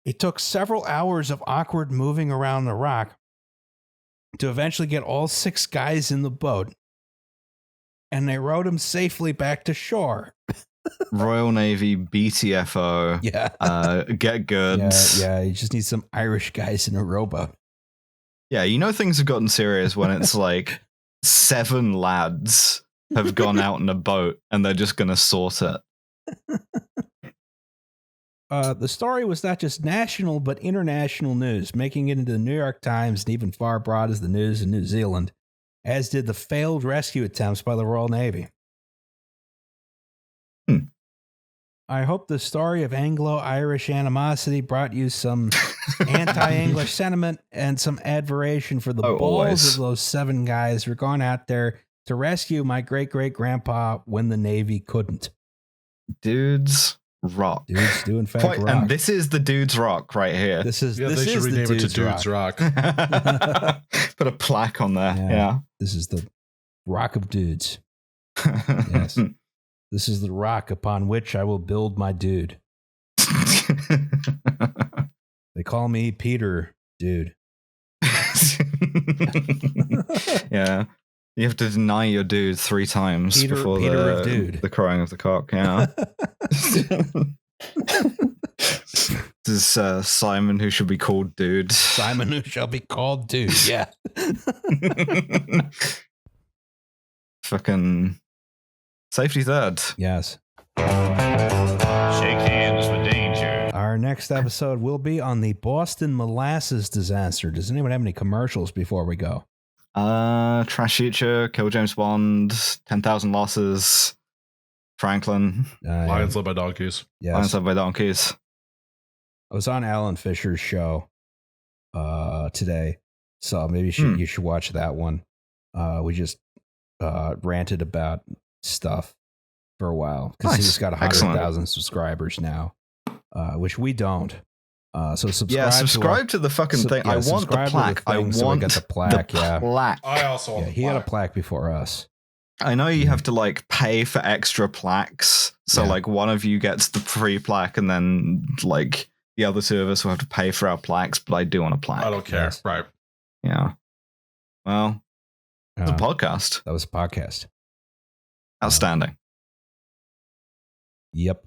It took several hours of awkward moving around the rock to eventually get all 6 guys in the boat, and they rowed them safely back to shore. Royal Navy, BTFO. Yeah. Get goods. Yeah. You just need some Irish guys in a rowboat. Yeah, things have gotten serious when it's 7 lads have gone out in a boat and they're just going to sort it. The story was not just national, but international news, making it into the New York Times and even far abroad as the news in New Zealand, as did the failed rescue attempts by the Royal Navy. I hope the story of Anglo-Irish animosity brought you some anti-English sentiment and some admiration for the balls of those 7 guys who were going out there to rescue my great-great-grandpa when the Navy couldn't. Dudes, Rock. Dudes do in fact rock. And this is the Dudes Rock right here. This is they should rename it to Dudes Rock. Put a plaque on there. Yeah. This is the Rock of Dudes. Yes. This is the rock upon which I will build my dude. They call me Peter, dude. Yeah. You have to deny your dude 3 times before the crowing of the cock. Yeah. This is Simon, who should be called dude. Simon, who shall be called dude. Yeah. Fucking safety third. Yes. Shake hands with danger. Our next episode will be on the Boston molasses disaster. Does anyone have any commercials before we go? Trash Future, Kill James Bond, 10,000 Losses, Franklin. Lions Led by Donkeys. Yes. Lions Led by Donkeys. I was on Alan Fisher's show today, so maybe you should watch that one. We just ranted about stuff for a while because he's got 100,000 subscribers now, which we don't. So subscribe to the fucking thing. I want the plaque. I want the plaque. The plaque. I also want the he plaque. had a plaque before us. I know you have to like pay for extra plaques. So like one of you gets the free plaque and then like the other 2 of us will have to pay for our plaques, but I do want a plaque. I don't care. Yes. Right. Yeah. Well, it's a podcast. That was a podcast. Outstanding. Yep.